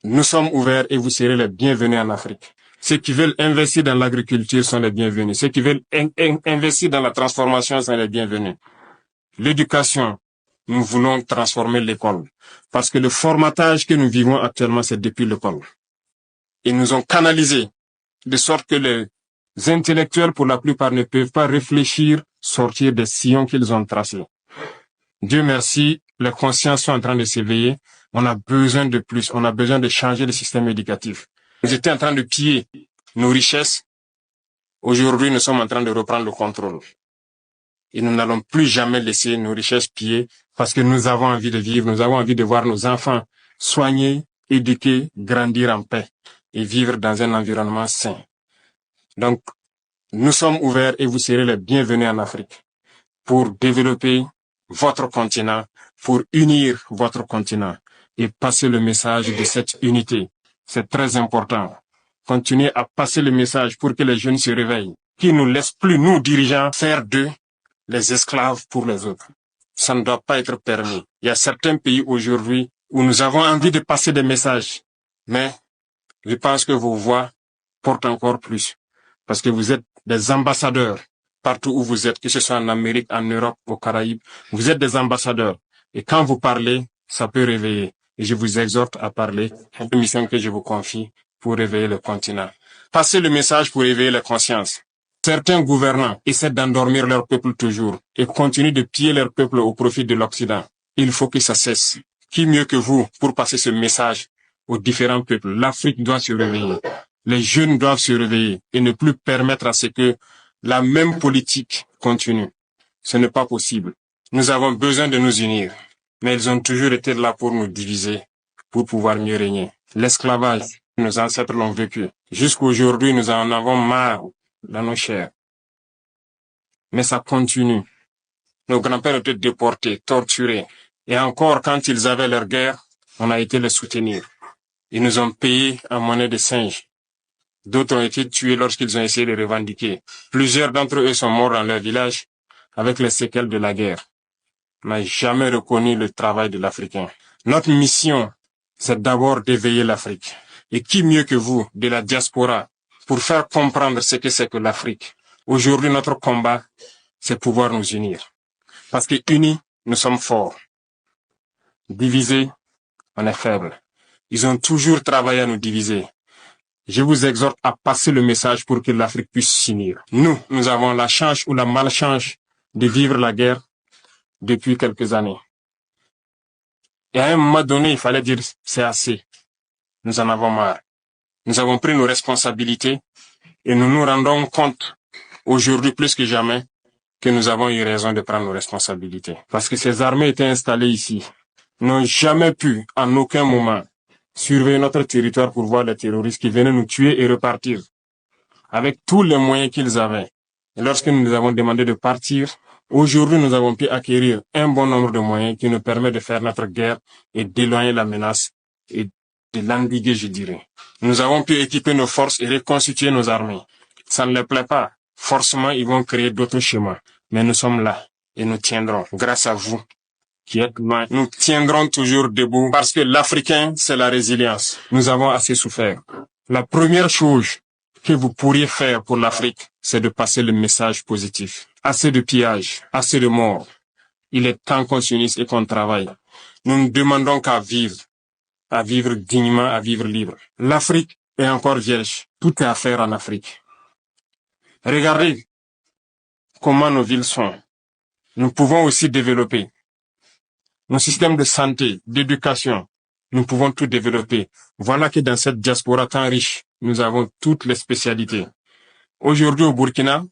[SPEAKER 7] Nous sommes ouverts et vous serez les bienvenus en Afrique. Ceux qui veulent investir dans l'agriculture sont les bienvenus. Ceux qui veulent investir dans la transformation sont les bienvenus. L'éducation, nous voulons transformer l'école. Parce que le formatage que nous vivons actuellement, c'est depuis l'école. Ils nous ont canalisés, de sorte que les intellectuels, pour la plupart, ne peuvent pas réfléchir, sortir des sillons qu'ils ont tracés. Dieu merci, les consciences sont en train de s'éveiller. On a besoin de plus. On a besoin de changer le système éducatif. Nous étions en train de piller nos richesses. Aujourd'hui, nous sommes en train de reprendre le contrôle. Et nous n'allons plus jamais laisser nos richesses piller parce que nous avons envie de vivre, nous avons envie de voir nos enfants soignés, éduqués, grandir en paix et vivre dans un environnement sain. Donc, nous sommes ouverts et vous serez les bienvenus en Afrique pour développer votre continent, pour unir votre continent et passer le message de cette unité. C'est très important. Continuez à passer le message pour que les jeunes se réveillent, qui ne nous laissent plus, nous dirigeants, faire d'eux les esclaves pour les autres. Ça ne doit pas être permis. Il y a certains pays aujourd'hui où nous avons envie de passer des messages, mais je pense que vos voix porte encore plus. Parce que vous êtes des ambassadeurs partout où vous êtes, que ce soit en Amérique, en Europe, aux Caraïbes. Vous êtes des ambassadeurs. Et quand vous parlez, ça peut réveiller. Et je vous exhorte à parler. C'est une mission que je vous confie pour réveiller le continent. Passez le message pour éveiller les consciences. Certains gouvernants essaient d'endormir leur peuple toujours et continuent de piller leur peuple au profit de l'Occident. Il faut que ça cesse. Qui mieux que vous pour passer ce message aux différents peuples? L'Afrique doit se réveiller. Les jeunes doivent se réveiller et ne plus permettre à ce que la même politique continue. Ce n'est pas possible. Nous avons besoin de nous unir. Mais ils ont toujours été là pour nous diviser, pour pouvoir mieux régner. L'esclavage, nos ancêtres l'ont vécu. Jusqu'aujourd'hui, nous en avons marre dans nos chairs. Mais ça continue. Nos grands-pères étaient déportés, torturés. Et encore, quand ils avaient leur guerre, on a été les soutenir. Ils nous ont payés en monnaie de singe. D'autres ont été tués lorsqu'ils ont essayé de revendiquer. Plusieurs d'entre eux sont morts dans leur village avec les séquelles de la guerre. On n'a jamais reconnu le travail de l'Africain. Notre mission, c'est d'abord d'éveiller l'Afrique. Et qui mieux que vous, de la diaspora, pour faire comprendre ce que c'est que l'Afrique. Aujourd'hui, notre combat, c'est pouvoir nous unir. Parce que unis, nous sommes forts. Divisés, on est faibles. Ils ont toujours travaillé à nous diviser. Je vous exhorte à passer le message pour que l'Afrique puisse s'unir. Nous avons la chance ou la malchance de vivre la guerre depuis quelques années. Et à un moment donné, il fallait dire, c'est assez. Nous en avons marre. Nous avons pris nos responsabilités et nous nous rendons compte, aujourd'hui plus que jamais, que nous avons eu raison de prendre nos responsabilités. Parce que ces armées étaient installées ici, n'ont jamais pu, en aucun moment, surveiller notre territoire pour voir les terroristes qui venaient nous tuer et repartir, avec tous les moyens qu'ils avaient. Et lorsque nous avons demandé de partir, aujourd'hui, nous avons pu acquérir un bon nombre de moyens qui nous permettent de faire notre guerre et d'éloigner la menace et de l'endiguer, je dirais. Nous avons pu équiper nos forces et reconstituer nos armées. Ça ne leur plaît pas. Forcément, ils vont créer d'autres schémas. Mais nous sommes là et nous tiendrons. Grâce à vous qui êtes loin, nous tiendrons toujours debout parce que l'Africain, c'est la résilience. Nous avons assez souffert. La première chose que vous pourriez faire pour l'Afrique, c'est de passer le message positif. Assez de pillages, assez de morts. Il est temps qu'on s'unisse et qu'on travaille. Nous ne demandons qu'à vivre dignement, à vivre libre. L'Afrique est encore vierge. Tout est à faire en Afrique. Regardez comment nos villes sont. Nous pouvons aussi développer nos systèmes de santé, d'éducation. Nous pouvons tout développer. Voilà que dans cette diaspora tant riche, nous avons toutes les spécialités. Aujourd'hui au Burkina,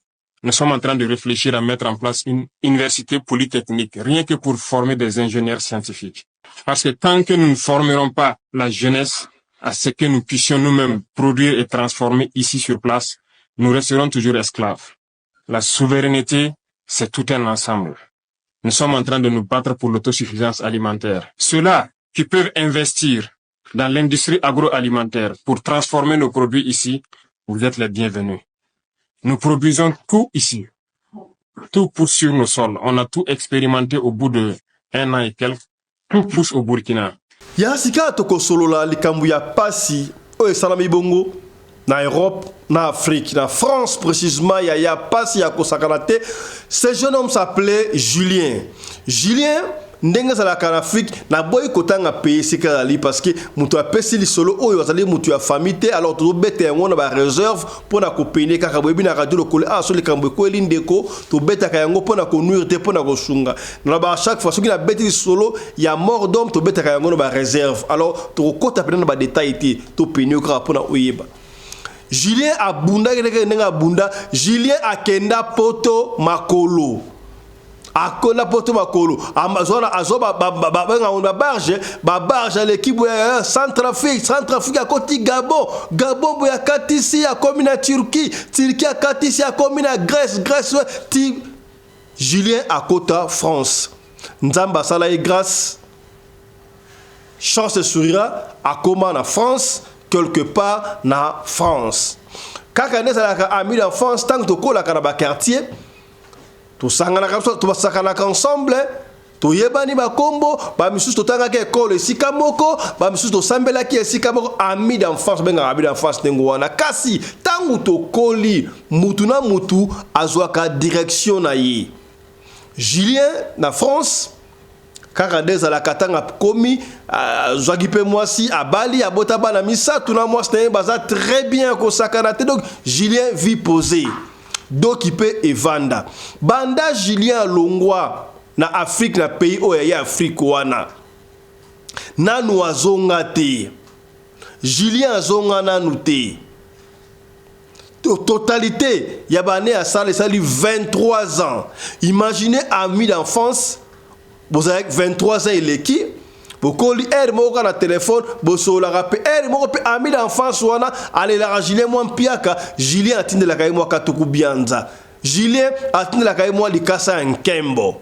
[SPEAKER 7] nous sommes en train de réfléchir à mettre en place une université polytechnique, rien que pour former des ingénieurs scientifiques. Parce que tant que nous ne formerons pas la jeunesse à ce que nous puissions nous-mêmes produire et transformer ici sur place, nous resterons toujours esclaves. La souveraineté, c'est tout un ensemble. Nous sommes en train de nous battre pour l'autosuffisance alimentaire. Ceux-là qui peuvent investir dans l'industrie agroalimentaire pour transformer nos produits ici, vous êtes les bienvenus. Nous produisons tout ici. Tout pousse sur nos sols. On a tout expérimenté au bout de 1 an et quelques. Tout pousse au Burkina.
[SPEAKER 1] Ya sika toko solola likambu ya pasi o esalami bongo na Europe, na Afrique, na France précisément, ya pasi ya kosakana te. Ce jeune homme s'appelait Julien. Julien ndenge za la Afrique na boy kotanga pays sika ali parce que mutu apesi li solo oyo azali mutu ya famille te alors to bete ngona ba réserve pour na kopene kaka boyebi na radio lokole so likambu ko elindeko to beta ka yango pour na ko nuire te pour na ko sunga na ba chaque fois soki na beti solo ya mort d'homme to beta ka yango ba réserve alors to kota pena ba détail te to pene ko pour na oyeba. Julien abunda ndenga abunda. Julien akenda poto makolo akola poto makolo amazona azoba barge l'équipe Centrafrique à côté Gabon boya katisi à comme na Turquie à katisi à comme na Grèce Julien akota France nzamba sala et grâce chance sourira à comment na France quelque part na France kaka nezalaka ami en France tant que to kola kana ba quartier to sangana ensemble toyebani bakombo ba misusu totangaki école esika moko ba misusu tosambelaki esika moko ami d'enfance benga ami d'enfance ndengo wana kasi tangu tokoli mutu na mutu azwaka direction na ye. Julien na France kaka ndeza la katanga komi zwaki pe mwasi abali abota bana misatu na mwasi na ye baza très bien kosakana te. Donc Julien vit posé donc il peut evanda banda Julien longwa na Afrique na pays oya ya Afrique wana nanu azonga te. Julien azonga nanu te. Totalité yabane a sali 23 ans. Imaginez ami d'enfance vous avez 23 ans il est qui vous collez moko na téléphone vous sola rappel moko pe ami d'enfance wana allez la Julien moi piaka Julien atinde la kaimo katuku bianza Julien atinde la kaimo likasa nkembo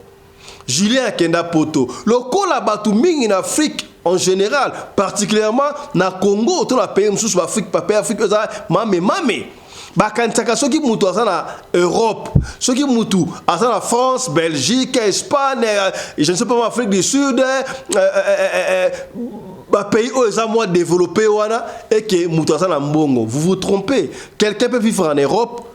[SPEAKER 1] Julien akenda poto lokola batu mingi en Afrique en général particulièrement na Congo to na pays mususu Afrique papa Afrique za mame bakantaka soki mutu asa na Europe soki mutu asa na France Belgique Espagne je ne sais pas en Afrique du Sud ba pays où ils sont moins développés wana et que mutu asa na mbongo vous vous trompez. Quelqu'un peut vivre en Europe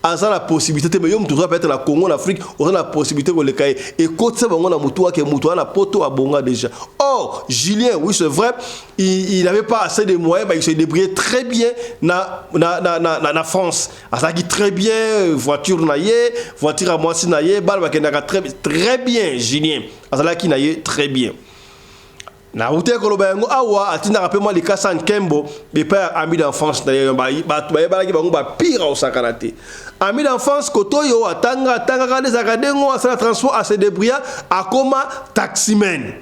[SPEAKER 1] asa la possibilité mais yo mutu peut être na Congo en Afrique on a la possibilité de le cailler et côté ça bango na mutu ke mutu na poto a bonga déjà. Or Julien oui c'est vrai il n'avait pas assez de moyens il se débrouillait très bien na France asa qui très bien voiture na ye voiture à moitié na ye bal bakendaka très bien Julien asa qui na ye très bien na route koloba yango awa atinda rappellement les cas en Kembo mais pas ami d'enfance na ye ba ki bango ba pire au sakanate ami d'enfance kotoyo atanga les akadengo asala transport à se débrouiller akoma taximen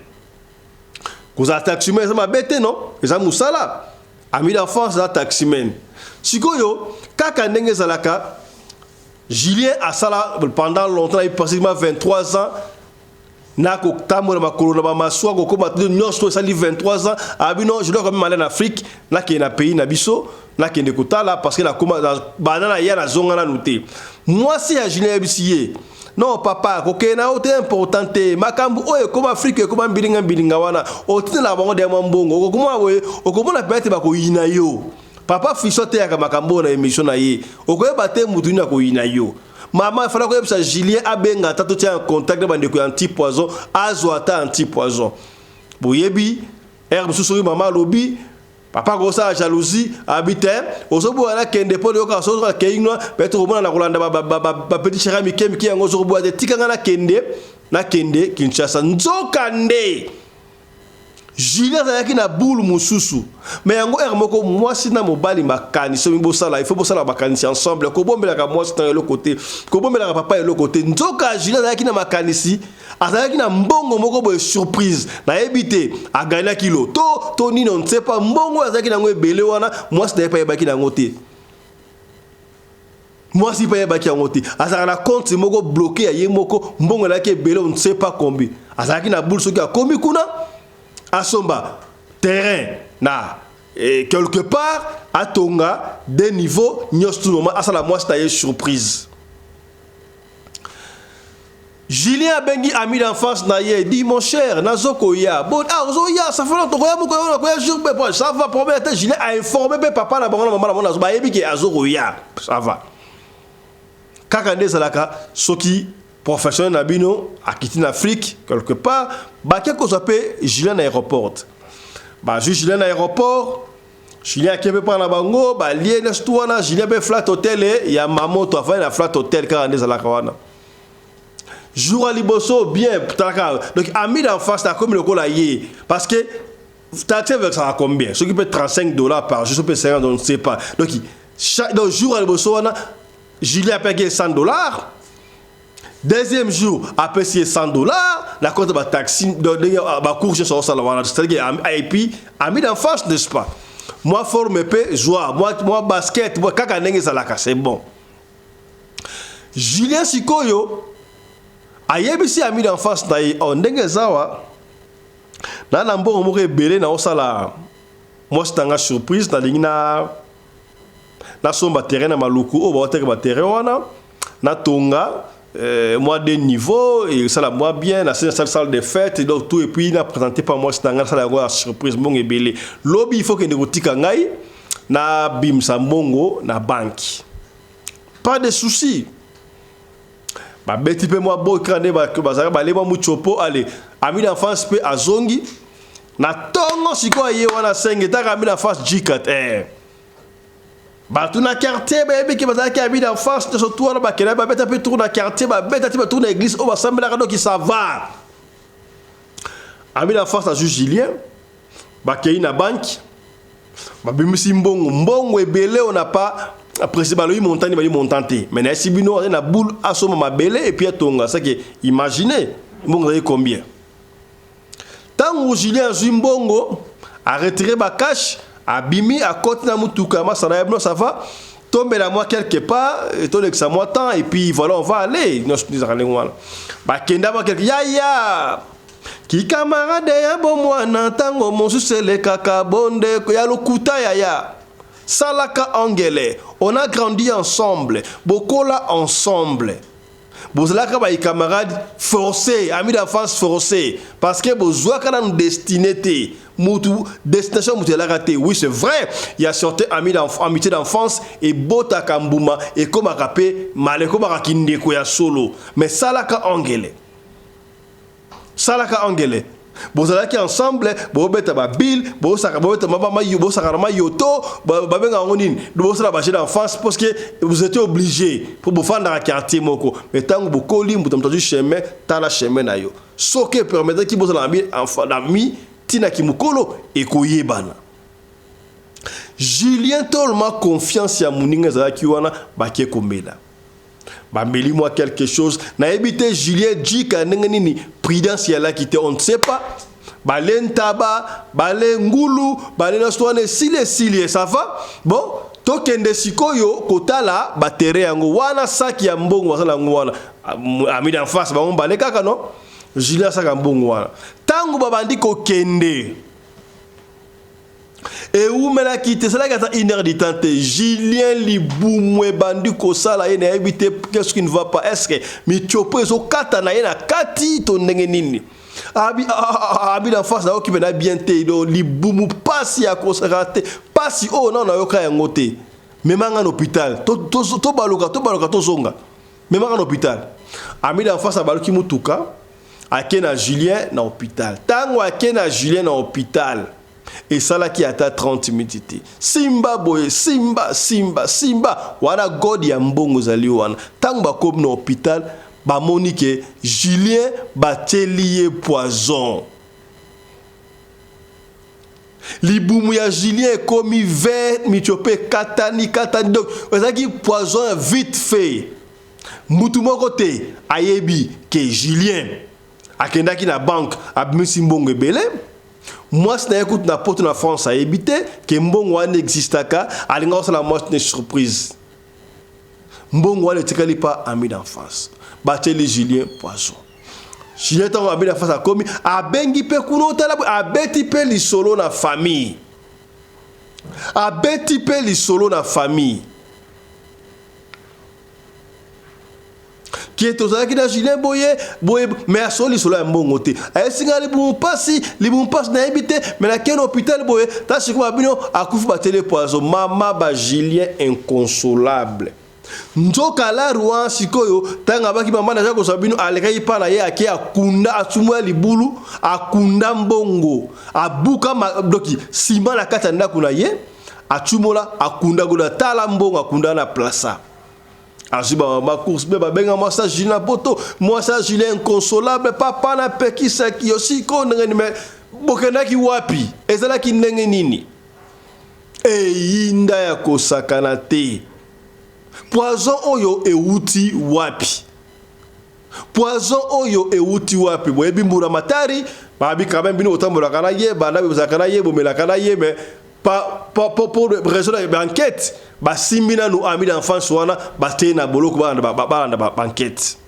[SPEAKER 1] koza taximen ça m'a bête non ça musala ami d'enfance za taximen sikoyo kaka ndenge zalaka Julien asala pendant longtemps il pratiquement 23 ans nako tamora makolo na ba maswa ko koma nyonso sali 23 ans abino je dois quand même aller en Afrique là qui est na pays na biso là qui est kotala parce que la koma banana ya na zonga na noté moi si à Julien Bissier non papa ko kena ote importante makambu oye comme Afrique comme bilinga wana otina bango de mbongo ko kuma we okomona pete ba ko yina yo papa fisote ya makambo na émission na ye okoyeba te mutu na ko yina yo. Maman, il fallait que Julien abenga tato tia en contact de bande anti-poison, azoata anti-poison. Boyebi, herbe sous maman lobby, papa gosa jalousie, habite, osobo ala kende po de okaso keino, peut-être au moins na Rolanda ba petit chéri mikem qui en osobo de tikanga na kende Kinshasa nzokande. Julien zayaki na boule mususu mais yango moko mwasi na mobali makani so bosala il faut bosala makanisi ensemble ko bombela ka mwasi na l'autre côté ko bombela ka papa de l'autre côté nzoka Julien zayaki na makanisi azayaki na mbongo moko boye surprise na ebité a gagné kilo to ni non sait pas mbongo azayaki na ngo ebele wana mwasi na pa yebaki na ngote mwasi pa yebaki na ngote azaka na compte moko bloqué ya ye moko mbongo na ke ebele on ne sait pas combien azayaki na boule soki a kombi kuna Asomba terrain na quelque part à Tonga des niveaux nyostunoma asala moi c'est surprise. Julien Bengi ami d'enfance na ye dit mon cher nazoko ya bon ozoya ça fait longtemps ko jour ça va promettre Julien a informé papa na bango maman na ba yebi ke azoko ya ça va kaka ndezalaka soki professionnel nabino a quitté l'Afrique quelque part bah quelque chose appelé Julien aéroport bah Julien aéroport Julien qui veut pas na bango bah lié n'estouana Julien be flat hotel et ya mamoto afin na flat hotel car ndeza la kawana jour à liboso bien donc ami d'enfance na comme le cola yé parce que taxe avec ça à combien ce qui peut $35 par jour peut 50 on ne sait pas donc chaque jour à liboso na Julien a payé $100. Deuxième jour, après $100, la compte de taxi, de course sur le c'est-à-dire et puis ami d'enfance, n'est-ce pas? Moi forme peu joie, moi basket, moi kakanenge zalaka, c'est bon. Julien Sikoyo ayebisi ami d'enfance na on ndenge zawa na nambo mo rebele na osala moi c'est surprise na lingina na somba terrain na maluku o ba terre ba terrain wana na tonga moi des niveaux et ça la moi bien la salle de fête et donc tout et puis il a présenté par moi c'est dans ça la surprise bon et belé lobby il faut que négotika ngai na bim sambongo na banque pas de souci ba beti pe moi bo krane ba bazara ba leba mu chopo allez ami d'enfance pe azongi na tongo siko ye wana senge ta ami d'enfance jikat ba tout na quartier ba ebe ki bazara ki ami d'enfance de surtout na ba kena ba beta pe tour na quartier ba beta ti ba tour na église o ba sambela kado ki ça va ami d'enfance à juge Julien ba kei na banque ba bimisi mbongo ebele on n'a pas après baloyi montagne bali montante mais na sibino na boule asoma mabele et puis tonga ça que imaginez mbongo est combien tant Julien Zimbongo a retiré ba cash a bimi à côté na mutuka masana yebno ça va tomber la moi quelque part et ton ex à moi temps et puis voilà on va aller nous nous allons voilà ba kenda ba quelque ya ki camarade ya bomwana tango mosusu le kaka bonde ko ya lokuta ya Salaka Angele, on a grandi ensemble, Bokola ensemble. Bozalaka ba camarades forcés, amis d'enfance forcés, parce que bozoa kana destinité, mutu destination mutu la raté. Oui, c'est vrai, il y a certains amis amitié d'enfance et bota kambuma et comme rapé maleko barakinde ko ya solo. Mais Salaka Angele. Salaka Angele. Bozalaki ensemble, bobeta ba bill, bosaka bobeta mama yo bosaka ma yoto, babenga ngonini, bosala ba jeune d'enfance parce que vous étiez obligé pour vous faire dans le quartier moko. Mais tant que bokoli mutamtaji chemin, tala chemin na yo. Soke permettre ki bosala ami enfant d'ami tina ki mukolo et koyebana. Julien tolma confiance ya muninga zaki wana bakie komela. Bah, mêlez-moi quelque chose. Na évité Julien Djika nini prudence ya la quitté on ne sait pas. Balen taba, balen ngulu, balen astwane sile ça va? Bon, tokende sikoyo kotala batere yango wana saki ya mbongo wasala ngwana. Ami d'en face ba on balé kaka non? Julien saka mbongo wana. Tangu babandi ko kende. Et où me la quitte, c'est là qu'il y a une heure de temps. Julien Liboumwe bandi ko sala ye na éviter qu'est-ce qui ne va pas. Est-ce que mi chopo so kata na ye na kati to ndenge nini? Abi la face na o ki bena bien te do Liboumu pasi ya ko raté, pasi oh non na yo ka yangote. Même en hôpital, to baloka to zonga. Même en hôpital. Ami la face a baloki mutuka, akena Julien na hôpital. Tango akena Julien na hôpital. Et ça là qui atteint 30 minutes. Simba boy, Simba. Wana God ya mbongo zali wana. Tant ba comme na hôpital, ba monique Julien batelier poison. Libumu ya Julien komi vert mitopé katani donc ezaki poison vite fait. Mutu moko te ayebi que Julien akendaki na banque abimisi mbongo ebele. Moi, si écoute na porte na France à éviter que mbongo wana existe ka, alinga osala moi une surprise. Mbongo wana tikali pas ami d'enfance. Bateli Julien poison. Julien tango ami d'enfance a komi abengi pe kuno tala abeti pe li solo na famille. Abeti pe li solo na famille. Qui est aux qui n'a Julien boye mais à soli solo ya mbongo te ay singa li bum passe na habité mais na ken hôpital boye ta siko abino akufu ba télé poison mama ba Julien inconsolable nzoka la ruan sikoyo tanga baki mama na jako sabino alekai pa na ye ake akunda atumwa libulu akunda mbongo abuka doki sima na kata ndako na ye atumola akunda gola tala mbongo akunda na plaça. Azuba ma course beba benga moi ça Julien poto moi ça Julien inconsolable papa na peki ça qui aussi ko ngeni me bokena ki wapi ezala ki ndenge nini e inda ya kosakana te poison oyo euti wapi boyebi mbura matari babi quand même bino otambola kana ye bana bezakana ye bomela kana ye mais pas pour raison d'enquête ba simina nous ami d'enfance wana ba tena boloko ba banquette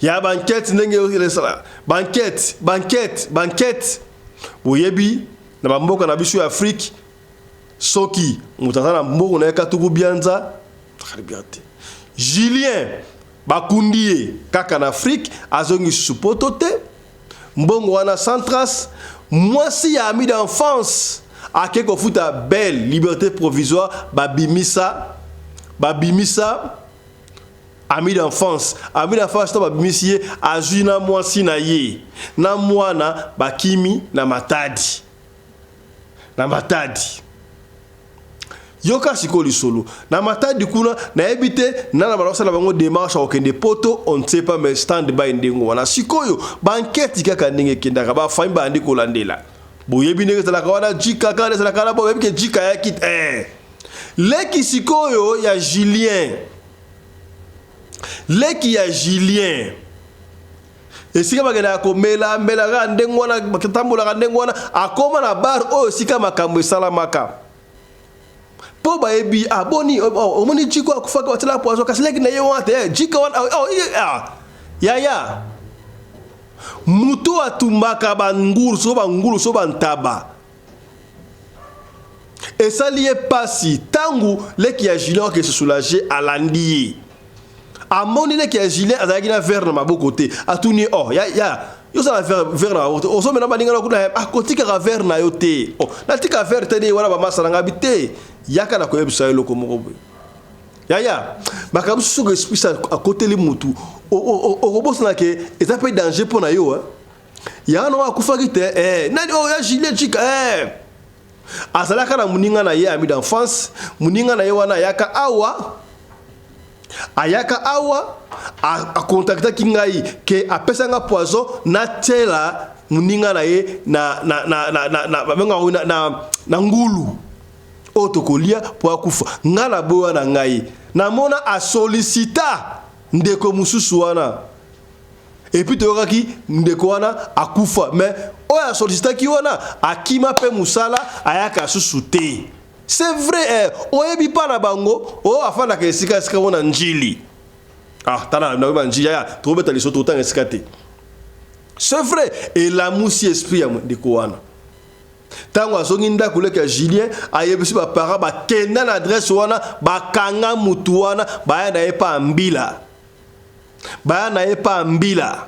[SPEAKER 1] ya banquette ndenge yo sala banquette boyebi na bamboka na biso ya Afrique soki mutata na mboko na katubu bianza très bien. Julien bakundi kaka na Afrique azongi supoto te mbongo wana centras mwasi ya ami d'enfance akeko futa belle liberté provisoire babimisa ami d'enfance to babimisi azuna mwasi na ye na mwana bakimi na matadi yoka sikoli solo na matadi kuna na ebite na balosa na bango démarche okende poto on ne sait pas mais stand by ndengo wana sikoyo banquette kaka ndenge kendaka ba fami ba ndi kolandela boyebi ndenge zala kawana jika kana zala kana bo yebike jika ya kit leki sikoyo ya Julien esika bagenda komela ga ndengo wana bakitambola ga ndengo wana akoma na bar oyo sika makambo esalamaka po bayebi aboni omoni jiko akufaka watela poazo kasileki na ye wate jiko wana yaya mutu atumbaka banguru so bantaba esali ye pasi tangu leki ya Julien ke se soulager alandi amoni leki ya Julien azalaki na verre na maboko te atuni yo sala verre na maboko oso mena baninga kuna akotika verre na yo te natika verre te wana bamasa nga bite yaka na koyebisa eloko moko boye yaya makambo susu esprit à côté les mutu okobosana ke eza pe danger pona yo ya no akufaki te nani ya Julien chika azalaka na muninga na ye ami d'enfance muninga na ye wana ayaka awa a contacta kingai ke apesanga poison na tela muninga na ye na ngulu otokolia po akufa ngala boya na ngai na mona a sollicita ndeko mususu wana et puis toyokaki ndeko wana akufa mais oya sollicita ki wana akima pe musala ayaka susu te. C'est vrai, oyebi pa na bango afanda ke sika wona njili tana na njili ya trobeta lisoto tanga sika te. C'est vrai, et la moussi esprit ya ndeko wana tango azongi ndako leka Julien ayebisi ba para ba kenda na adresse wana bakanga mutu wana baya na epa mbila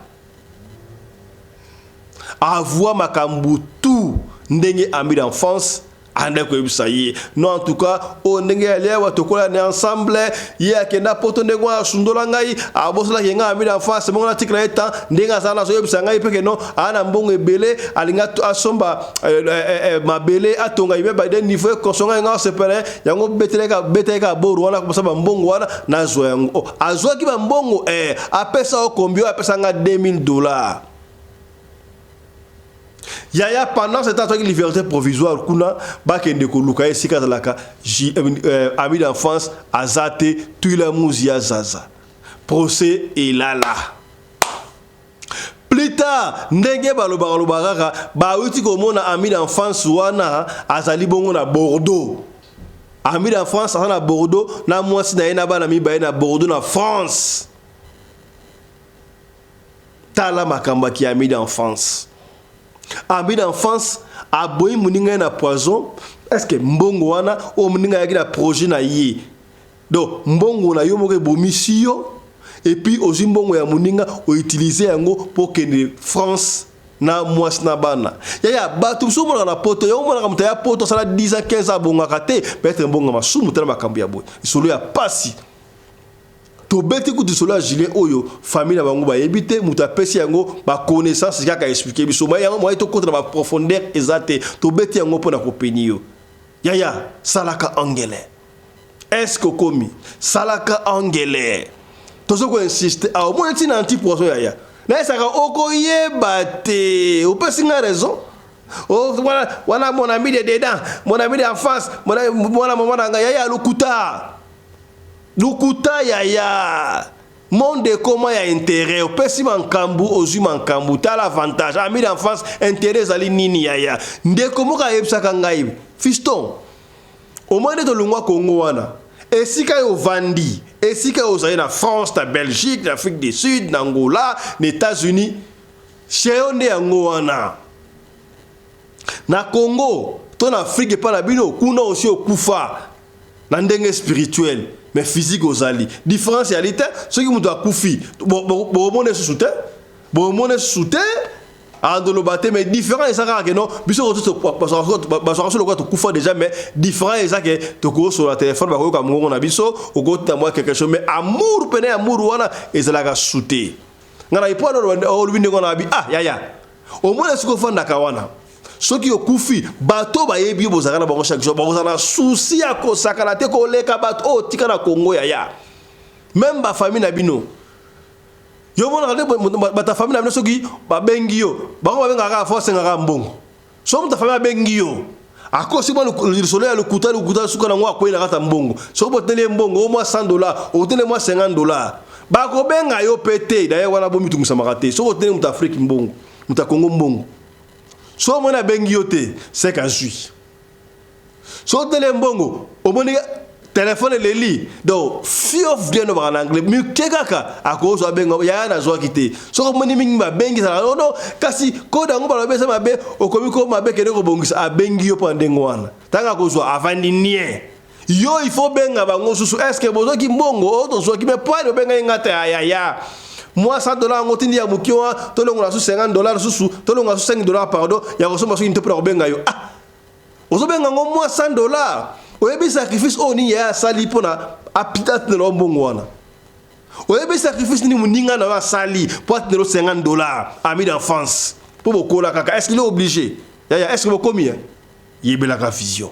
[SPEAKER 1] avoir makambu tout ndenge ami d'enfance andeko ebisaye non en tout cas o ndenge lewa tokola ne ensemble ye akenda poto ndego asundola ngai abosola kenga ami d'enfance monga tikla eta ndenga sana so yebisa ngai peke no ana mbongo ebele alinga asomba mabele atonga ibe ba de niveau konsonga nga sepele yango beteleka boru wana ko saba mbongo wana nazo yango azwa ki ba mbongo apesa o kombio apesa nga $2000. Yaya pendant cette temps liberté provisoire kuna bakende ko luka esika zalaka ami d'enfance azate tuila muzia zaza procès et là plus tard ndenge balobaka ba uti ko mona ami d'enfance wana azali bongo na Bordeaux ami d'enfance na Bordeaux na mwasi na ena bana mibaye na Bordeaux na France tala makamba ki ami d'enfance. Ami d'enfance a boyi muninga na poison est-ce que mbongo wana o muninga yaki na projet na ye donc mbongo na yo moko bomisi yo et puis ozi mbongo ya muninga o utiliser yango pour que France na mwasi na bana yaya batu so mona na poto yo mona kamta ya poto sala 10 ans 15 ans bonga kate peut-être mbongo masumu tala makambo ya boy isolo ya pasi to beti ku disolo Julien oyo famille na bango ba yebite muta pesi yango ba connaissance kaka expliquer biso ma yango mo to contre ba profondeur exacte to beti yango pona ko penio yaya salaka angele est-ce que komi salaka angele to so ko insister a mo eti na anti poisson yaya na saka okoyeba te o pesi nga raison wana mon ami de dedans mon ami en face mon maman nga yaya Lukuta yaya monde comment y a intérêt au pesi mankambu ozu mankambu ta l'avantage ami d'enfance intérêt zali nini yaya ndeko moka yebsaka ngai fiston au moins de lungwa Congo wana esika yo vandi esika yo zali na France na Belgique na Afrique du Sud na Angola na États-Unis cheo nde yango wana na Congo to na Afrique pa na bino kuna aussi okufa na ndenge spirituel mais physique ozali différence ya lite ce qui muto akufi bo mone soute andolo baté mais différent ezaka que non biso to baso le quoi to kufa déjà mais différent ezaka to ko sur la téléphone ba ko ka mongo na biso o ko tamwa quelque chose mais amour pene amour wana ezalaka soute ngana ipo o lubinde ngona bi ya o mone siko fanda kawana soki okufi bato bayebi bozaka na bango chaque jour bazana souci ya ko sakala te ko leka bato tika na Congo ya même ba famille na bino yo mona bata famille na bino soki ba bengi yo bango ba benga ka force ngaka mbongo so muta famille bengi yo akosi mo le soleil le kuta suka na ngwa ko ina kata mbongo so bo tele mbongo au moins $100 au tele moins $50 ba ko benga yo pété d'ailleurs wana bo mitu musamaka te so bo tele muta Afrique mbongo muta Congo mbongo so mona bengi yo te c'est qu'un suis so tele mbongo o moni téléphone le li donc fiof bien en anglais mais kekaka akozo benga ya na zo kité so moni mingi ba bengi ça non kasi ko dango ba besa mabe o komi ko mabe kede ko bongisa a bengi yo pandengo wana tanga kozo avandi nie yo il faut benga bango susu est-ce que bozo ki mbongo o to zo ki me point benga ngata ya moi $100 ngotindi ya mukiwa to longo na su $50 susu to longo na su $5 pardon ya ko so maso inte pour benga yo ozo benga ngo moi $100 oyebi sacrifice oni ya sali pona apitat ne lo mbongo wana oyebi sacrifice ni muninga na sali pour te lo $50 ami d'enfance pour bokola kaka est-ce qu'il est obligé ya est-ce que bokomi yebela ka vision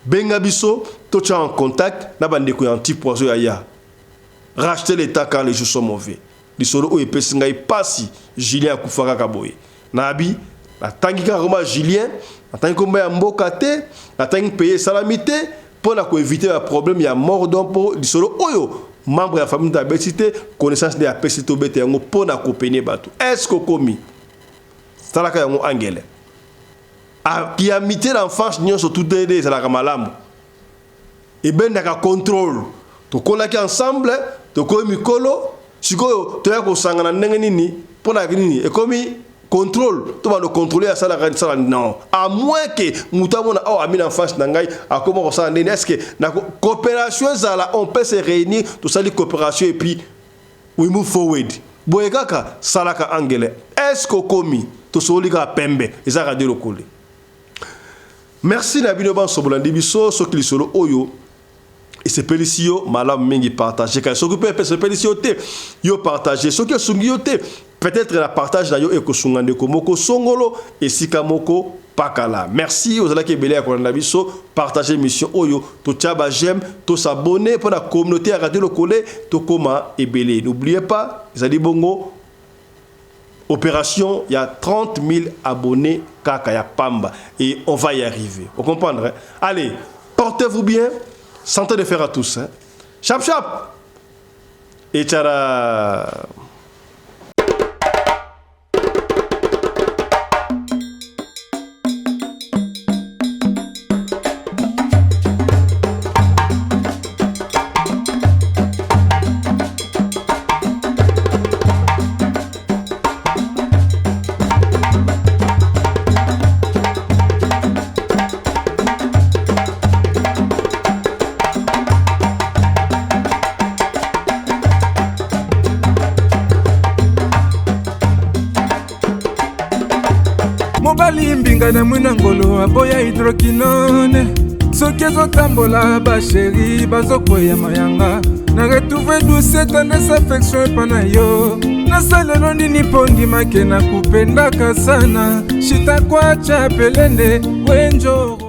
[SPEAKER 1] benga biso to cha en contact na bande ko anti poison ya racheter l'état quand les jours sont mauvais lisolo o epesi ngai pasi Julien akufaka kaboye nabi natangi ka roma Julien natangi komba ya mboka te natangi payer salamité pour na ko éviter un problème ya mort donc pour lisolo oyo membre de la famille d'abetité connaissance de apesi to bete yango pour na ko peiner bato est-ce que komi salaka yango angele a qui a mité l'enfance nyo surtout des salaka malamu et ben na contrôle to kolaki ensemble to ko mikolo sikoyo to ya ko sangana ndenge nini pona nini e komi contrôle to ba no contrôler à ça la non à moins que mutamona o ami en face nangai a comment ko ça ndeni est-ce que na coopération zala on peut se réunir to sali coopération et puis we move forward boye kaka salaka angele est-ce que komi to solika pembe ezaka de lokole merci na bino ban sobolandi biso so kilisolo oyo et c'est pélicio malam mingi partager quand s'occuper de pélicio te yo partager ce que sungi yo te peut-être la partage na yo e ko sungande ko moko songolo et sikamoko pakala merci aux ala ke belé ko na biso partager mission oyo to tchaba j'aime to s'abonner pour la communauté à radio le collé to koma e belé n'oubliez pas zali bongo opération il y a 30 000 abonnés kaka ya pamba et on va y arriver vous comprendre allez portez-vous bien. Santé de faire à tous. Hein. Chap chap. Et tchara.
[SPEAKER 8] Mbinga na mwina ngolo aboya hydroquinone soki ezotambola basheri bazokwea mayanga na retrouve douce tendresse affection epa na yo nasalelo nini mpo ndimake na kupendaka sana shitakwacha pelende wenjoro